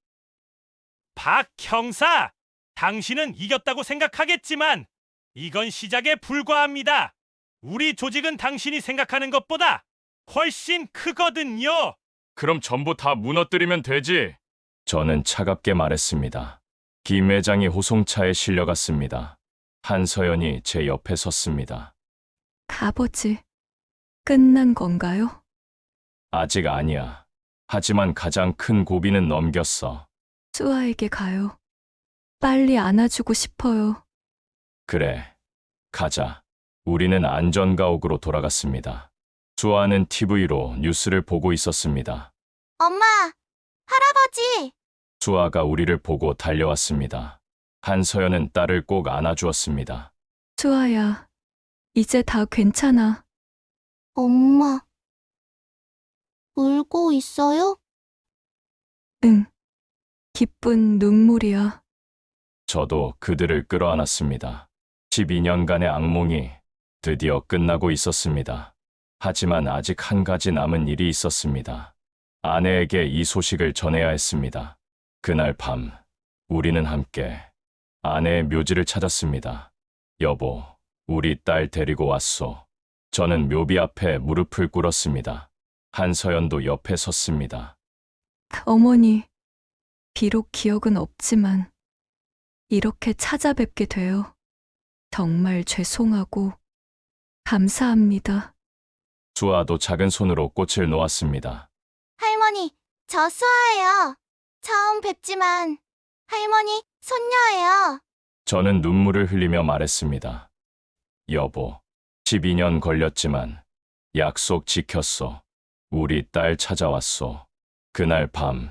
박 형사! 당신은 이겼다고 생각하겠지만 이건 시작에 불과합니다. 우리 조직은 당신이 생각하는 것보다 훨씬 크거든요. 그럼 전부 다 무너뜨리면 되지. 저는 차갑게 말했습니다. 김 회장이 호송차에 실려갔습니다. 한서연이 제 옆에 섰습니다. 아버지, 끝난 건가요? 아직 아니야. 하지만 가장 큰 고비는 넘겼어. 수아에게 가요. 빨리 안아주고 싶어요. 그래, 가자. 우리는 안전가옥으로 돌아갔습니다. 수아는 TV로 뉴스를 보고 있었습니다. 엄마! 할아버지! 수아가 우리를 보고 달려왔습니다. 한서연은 딸을 꼭 안아주었습니다. 수아야, 이제 다 괜찮아. 엄마. 울고 있어요? 응. 기쁜 눈물이야. 저도 그들을 끌어안았습니다. 12년간의 악몽이 드디어 끝나고 있었습니다. 하지만 아직 한 가지 남은 일이 있었습니다. 아내에게 이 소식을 전해야 했습니다. 그날 밤, 우리는 함께 아내의 묘지를 찾았습니다. 여보, 우리 딸 데리고 왔소. 저는 묘비 앞에 무릎을 꿇었습니다. 한서연도 옆에 섰습니다. 어머니, 비록 기억은 없지만 이렇게 찾아뵙게 되어 정말 죄송하고 감사합니다. 수아도 작은 손으로 꽃을 놓았습니다. 할머니, 저 수아예요. 처음 뵙지만 할머니, 손녀예요. 저는 눈물을 흘리며 말했습니다. 여보, 12년 걸렸지만 약속 지켰소. 우리 딸 찾아왔소. 그날 밤,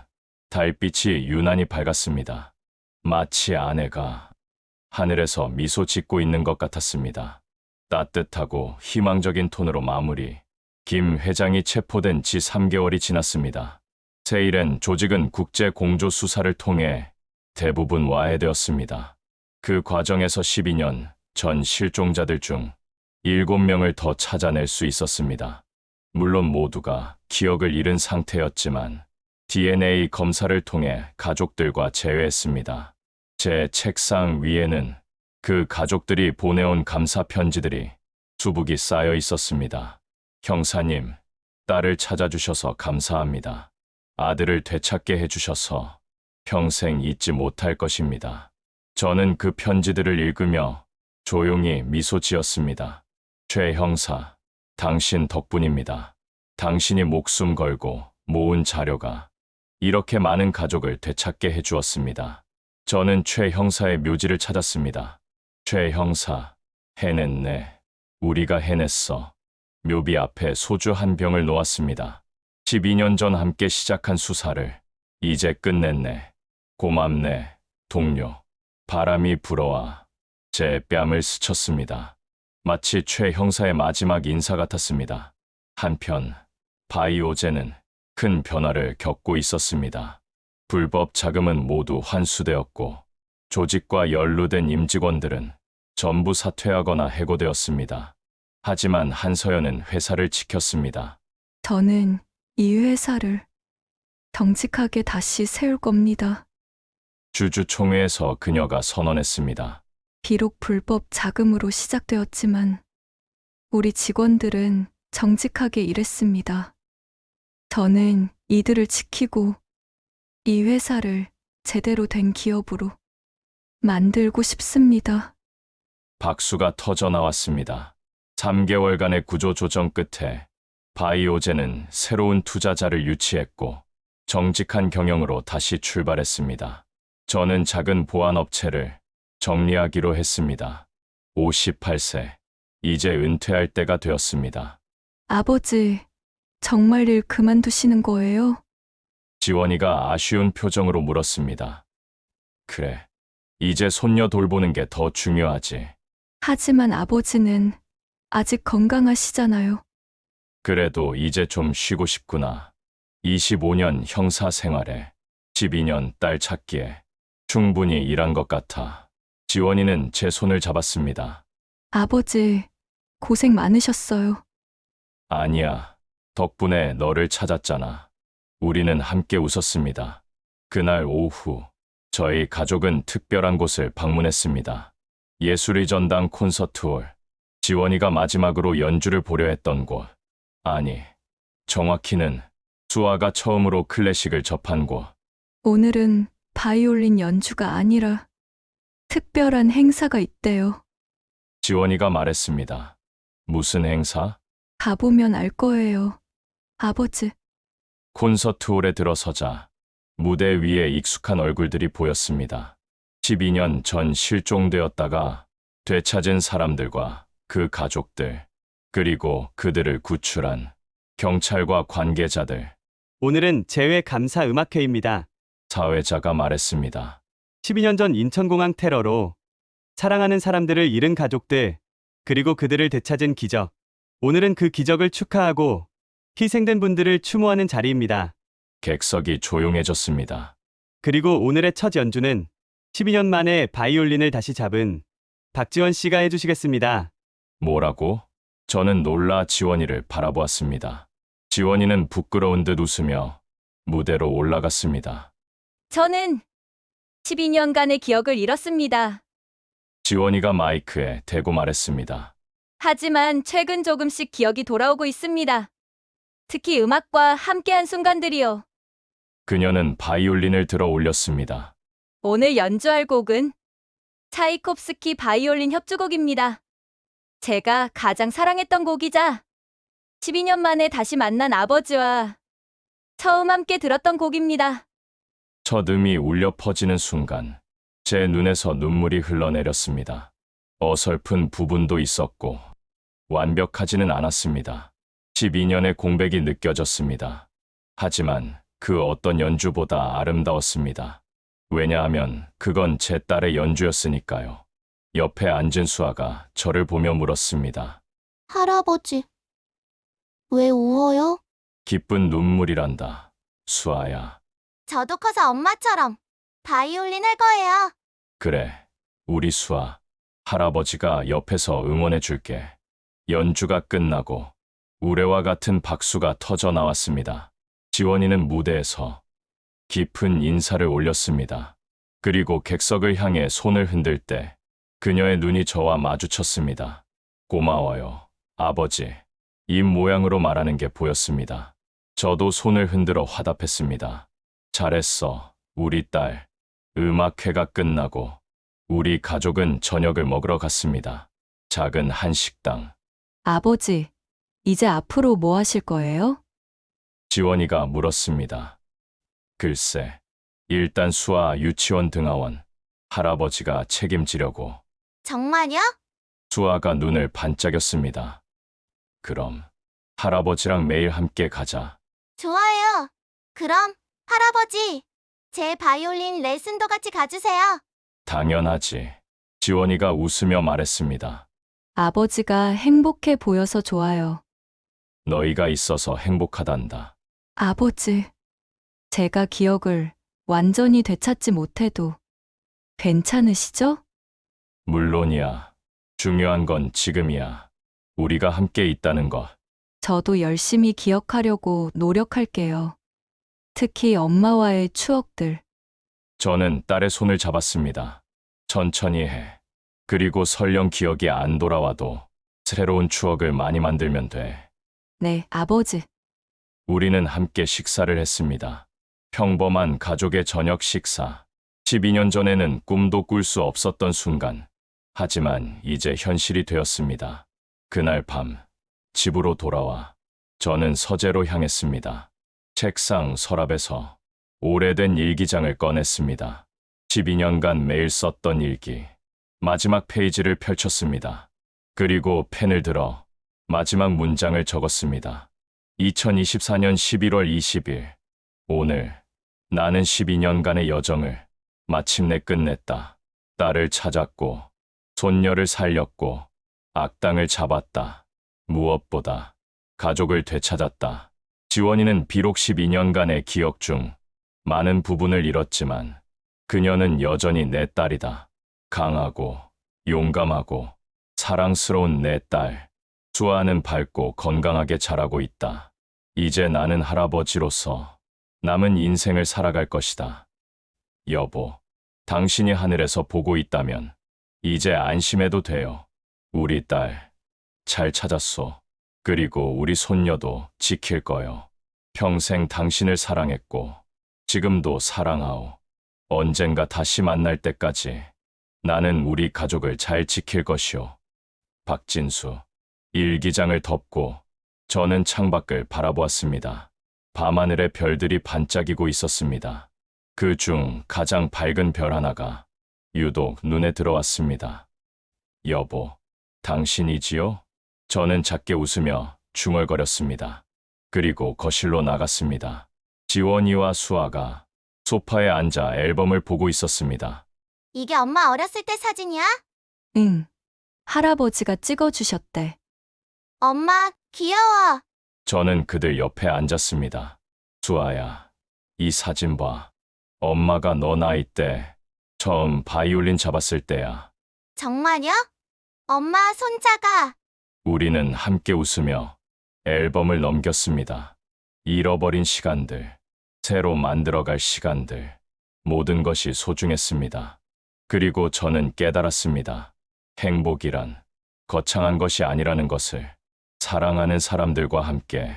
달빛이 유난히 밝았습니다. 마치 아내가 하늘에서 미소 짓고 있는 것 같았습니다. 따뜻하고 희망적인 톤으로 마무리. 김 회장이 체포된 지 3개월이 지났습니다. 세일엔 조직은 국제 공조 수사를 통해 대부분 와해되었습니다. 그 과정에서 12년 전 실종자들 중 7명을 더 찾아낼 수 있었습니다. 물론 모두가 기억을 잃은 상태였지만 DNA 검사를 통해 가족들과 재회했습니다. 제 책상 위에는 그 가족들이 보내온 감사 편지들이 수북이 쌓여 있었습니다. 형사님, 딸을 찾아주셔서 감사합니다. 아들을 되찾게 해주셔서 평생 잊지 못할 것입니다. 저는 그 편지들을 읽으며 조용히 미소 지었습니다. 최 형사, 당신 덕분입니다. 당신이 목숨 걸고 모은 자료가 이렇게 많은 가족을 되찾게 해주었습니다. 저는 최 형사의 묘지를 찾았습니다. 최 형사, 해냈네. 우리가 해냈어. 묘비 앞에 소주 한 병을 놓았습니다. 12년 전 함께 시작한 수사를 이제 끝냈네. 고맙네, 동료. 바람이 불어와 제 뺨을 스쳤습니다. 마치 최 형사의 마지막 인사 같았습니다. 한편 바이오젠은 큰 변화를 겪고 있었습니다. 불법 자금은 모두 환수되었고 조직과 연루된 임직원들은 전부 사퇴하거나 해고되었습니다. 하지만 한서연은 회사를 지켰습니다. 저는 이 회사를 정직하게 다시 세울 겁니다. 주주총회에서 그녀가 선언했습니다. 비록 불법 자금으로 시작되었지만 우리 직원들은 정직하게 일했습니다. 저는 이들을 지키고 이 회사를 제대로 된 기업으로 만들고 싶습니다. 박수가 터져 나왔습니다. 3개월간의 구조 조정 끝에 바이오젠은 새로운 투자자를 유치했고 정직한 경영으로 다시 출발했습니다. 저는 작은 보안업체를 정리하기로 했습니다. 58세, 이제 은퇴할 때가 되었습니다. 아버지, 정말 일 그만두시는 거예요? 지원이가 아쉬운 표정으로 물었습니다. 그래, 이제 손녀 돌보는 게 더 중요하지. 하지만 아버지는 아직 건강하시잖아요. 그래도 이제 좀 쉬고 싶구나. 25년 형사 생활에 12년 딸 찾기에 충분히 일한 것 같아. 지원이는 제 손을 잡았습니다. 아버지, 고생 많으셨어요. 아니야, 덕분에 너를 찾았잖아. 우리는 함께 웃었습니다. 그날 오후, 저희 가족은 특별한 곳을 방문했습니다. 예술의 전당 콘서트홀. 지원이가 마지막으로 연주를 보려 했던 곳. 아니, 정확히는 수아가 처음으로 클래식을 접한 곳. 오늘은 바이올린 연주가 아니라 특별한 행사가 있대요. 지원이가 말했습니다. 무슨 행사? 가보면 알 거예요. 아버지. 콘서트홀에 들어서자 무대 위에 익숙한 얼굴들이 보였습니다. 12년 전 실종되었다가 되찾은 사람들과 그 가족들, 그리고 그들을 구출한 경찰과 관계자들. 오늘은 재회 감사 음악회입니다. 사회자가 말했습니다. 12년 전 인천공항 테러로 사랑하는 사람들을 잃은 가족들, 그리고 그들을 되찾은 기적. 오늘은 그 기적을 축하하고 희생된 분들을 추모하는 자리입니다. 객석이 조용해졌습니다. 그리고 오늘의 첫 연주는 12년 만에 바이올린을 다시 잡은 박지원 씨가 해주시겠습니다. 뭐라고? 저는 놀라 지원이를 바라보았습니다. 지원이는 부끄러운 듯 웃으며 무대로 올라갔습니다. 저는 12년간의 기억을 잃었습니다. 지원이가 마이크에 대고 말했습니다. 하지만 최근 조금씩 기억이 돌아오고 있습니다. 특히 음악과 함께한 순간들이요. 그녀는 바이올린을 들어 올렸습니다. 오늘 연주할 곡은 차이콥스키 바이올린 협주곡입니다. 제가 가장 사랑했던 곡이자 12년 만에 다시 만난 아버지와 처음 함께 들었던 곡입니다. 첫 음이 울려 퍼지는 순간 제 눈에서 눈물이 흘러내렸습니다. 어설픈 부분도 있었고 완벽하지는 않았습니다. 12년의 공백이 느껴졌습니다. 하지만 그 어떤 연주보다 아름다웠습니다. 왜냐하면 그건 제 딸의 연주였으니까요. 옆에 앉은 수아가 저를 보며 물었습니다. 할아버지, 왜 울어요? 기쁜 눈물이란다, 수아야. 저도 커서 엄마처럼 바이올린 할 거예요. 그래, 우리 수아. 할아버지가 옆에서 응원해 줄게. 연주가 끝나고 우레와 같은 박수가 터져 나왔습니다. 지원이는 무대에서 깊은 인사를 올렸습니다. 그리고 객석을 향해 손을 흔들 때 그녀의 눈이 저와 마주쳤습니다. 고마워요, 아버지. 입 모양으로 말하는 게 보였습니다. 저도 손을 흔들어 화답했습니다. 잘했어, 우리 딸. 음악회가 끝나고 우리 가족은 저녁을 먹으러 갔습니다. 작은 한식당. 아버지, 이제 앞으로 뭐 하실 거예요? 지원이가 물었습니다. 글쎄, 일단 수아 유치원 등하원 할아버지가 책임지려고. 정말요? 수아가 눈을 반짝였습니다. 그럼 할아버지랑 매일 함께 가자. 좋아요. 그럼 할아버지, 제 바이올린 레슨도 같이 가주세요. 당연하지. 지원이가 웃으며 말했습니다. 아버지가 행복해 보여서 좋아요. 너희가 있어서 행복하단다. 아버지, 제가 기억을 완전히 되찾지 못해도 괜찮으시죠? 물론이야. 중요한 건 지금이야. 우리가 함께 있다는 것. 저도 열심히 기억하려고 노력할게요. 특히 엄마와의 추억들. 저는 딸의 손을 잡았습니다. 천천히 해. 그리고 설령 기억이 안 돌아와도 새로운 추억을 많이 만들면 돼. 네, 아버지. 우리는 함께 식사를 했습니다. 평범한 가족의 저녁 식사. 12년 전에는 꿈도 꿀 수 없었던 순간. 하지만 이제 현실이 되었습니다. 그날 밤, 집으로 돌아와 저는 서재로 향했습니다. 책상 서랍에서 오래된 일기장을 꺼냈습니다. 12년간 매일 썼던 일기. 마지막 페이지를 펼쳤습니다. 그리고 펜을 들어 마지막 문장을 적었습니다. 2024년 11월 20일. 오늘 나는 12년간의 여정을 마침내 끝냈다. 딸을 찾았고 손녀를 살렸고 악당을 잡았다. 무엇보다 가족을 되찾았다. 지원이는 비록 12년간의 기억 중 많은 부분을 잃었지만 그녀는 여전히 내 딸이다. 강하고 용감하고 사랑스러운 내 딸. 수아는 밝고 건강하게 자라고 있다. 이제 나는 할아버지로서 남은 인생을 살아갈 것이다. 여보, 당신이 하늘에서 보고 있다면 이제 안심해도 돼요. 우리 딸, 잘 찾았소. 그리고 우리 손녀도 지킬 거요. 평생 당신을 사랑했고 지금도 사랑하오. 언젠가 다시 만날 때까지 나는 우리 가족을 잘 지킬 것이오. 박진수. 일기장을 덮고 저는 창밖을 바라보았습니다. 밤하늘에 별들이 반짝이고 있었습니다. 그 중 가장 밝은 별 하나가 유독 눈에 들어왔습니다. 여보, 당신이지요? 저는 작게 웃으며 중얼거렸습니다. 그리고 거실로 나갔습니다. 지원이와 수아가 소파에 앉아 앨범을 보고 있었습니다. 이게 엄마 어렸을 때 사진이야? 응. 할아버지가 찍어주셨대. 엄마, 귀여워. 저는 그들 옆에 앉았습니다. 수아야, 이 사진 봐. 엄마가 너 나이 때 처음 바이올린 잡았을 때야. 정말요? 엄마 손자가. 우리는 함께 웃으며 앨범을 넘겼습니다. 잃어버린 시간들, 새로 만들어갈 시간들, 모든 것이 소중했습니다. 그리고 저는 깨달았습니다. 행복이란 거창한 것이 아니라는 것을. 사랑하는 사람들과 함께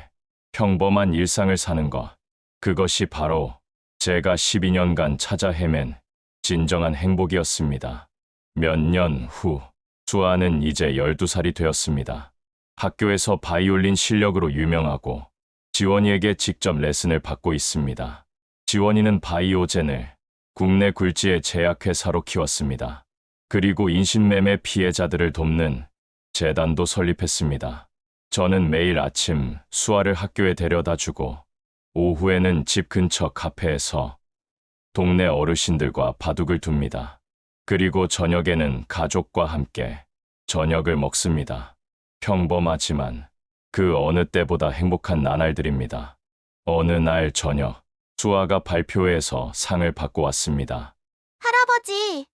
평범한 일상을 사는 것, 그것이 바로 제가 12년간 찾아 헤맨 진정한 행복이었습니다. 몇 년 후, 수아는 이제 12살이 되었습니다. 학교에서 바이올린 실력으로 유명하고 지원이에게 직접 레슨을 받고 있습니다. 지원이는 바이오젠을 국내 굴지의 제약회사로 키웠습니다. 그리고 인신매매 피해자들을 돕는 재단도 설립했습니다. 저는 매일 아침 수아를 학교에 데려다 주고 오후에는 집 근처 카페에서 동네 어르신들과 바둑을 둡니다. 그리고 저녁에는 가족과 함께 저녁을 먹습니다. 평범하지만 그 어느 때보다 행복한 나날들입니다. 어느 날 저녁, 수아가 발표회에서 상을 받고 왔습니다. 할아버지,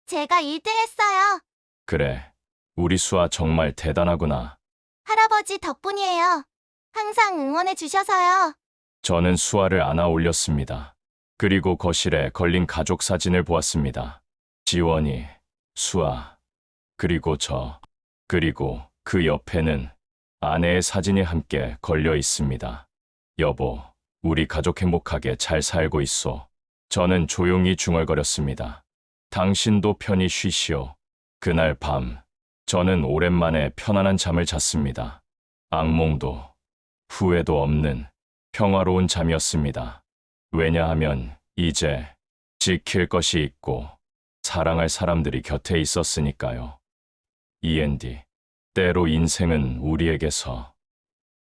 제가 1등 했어요. 그래, 우리 수아 정말 대단하구나. 할아버지 덕분이에요. 항상 응원해 주셔서요. 저는 수아를 안아 올렸습니다. 그리고 거실에 걸린 가족 사진을 보았습니다. 지원이, 수아, 그리고 저, 그리고 그 옆에는 아내의 사진이 함께 걸려 있습니다. 여보, 우리 가족 행복하게 잘 살고 있소. 저는 조용히 중얼거렸습니다. 당신도 편히 쉬시오. 그날 밤, 저는 오랜만에 편안한 잠을 잤습니다. 악몽도 후회도 없는 평화로운 잠이었습니다. 왜냐하면 이제 지킬 것이 있고 사랑할 사람들이 곁에 있었으니까요. END. 때로 인생은 우리에게서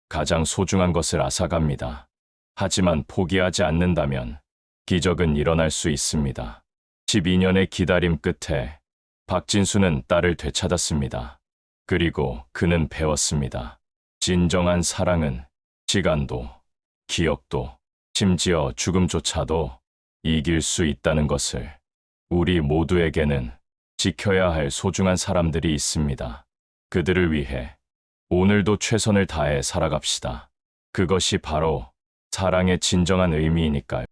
가장 소중한 것을 앗아갑니다. 하지만 포기하지 않는다면 기적은 일어날 수 있습니다. 12년의 기다림 끝에 박진수는 딸을 되찾았습니다. 그리고 그는 배웠습니다. 진정한 사랑은 시간도, 기억도, 심지어 죽음조차도 이길 수 있다는 것을. 우리 모두에게는 지켜야 할 소중한 사람들이 있습니다. 그들을 위해 오늘도 최선을 다해 살아갑시다. 그것이 바로 사랑의 진정한 의미이니까요.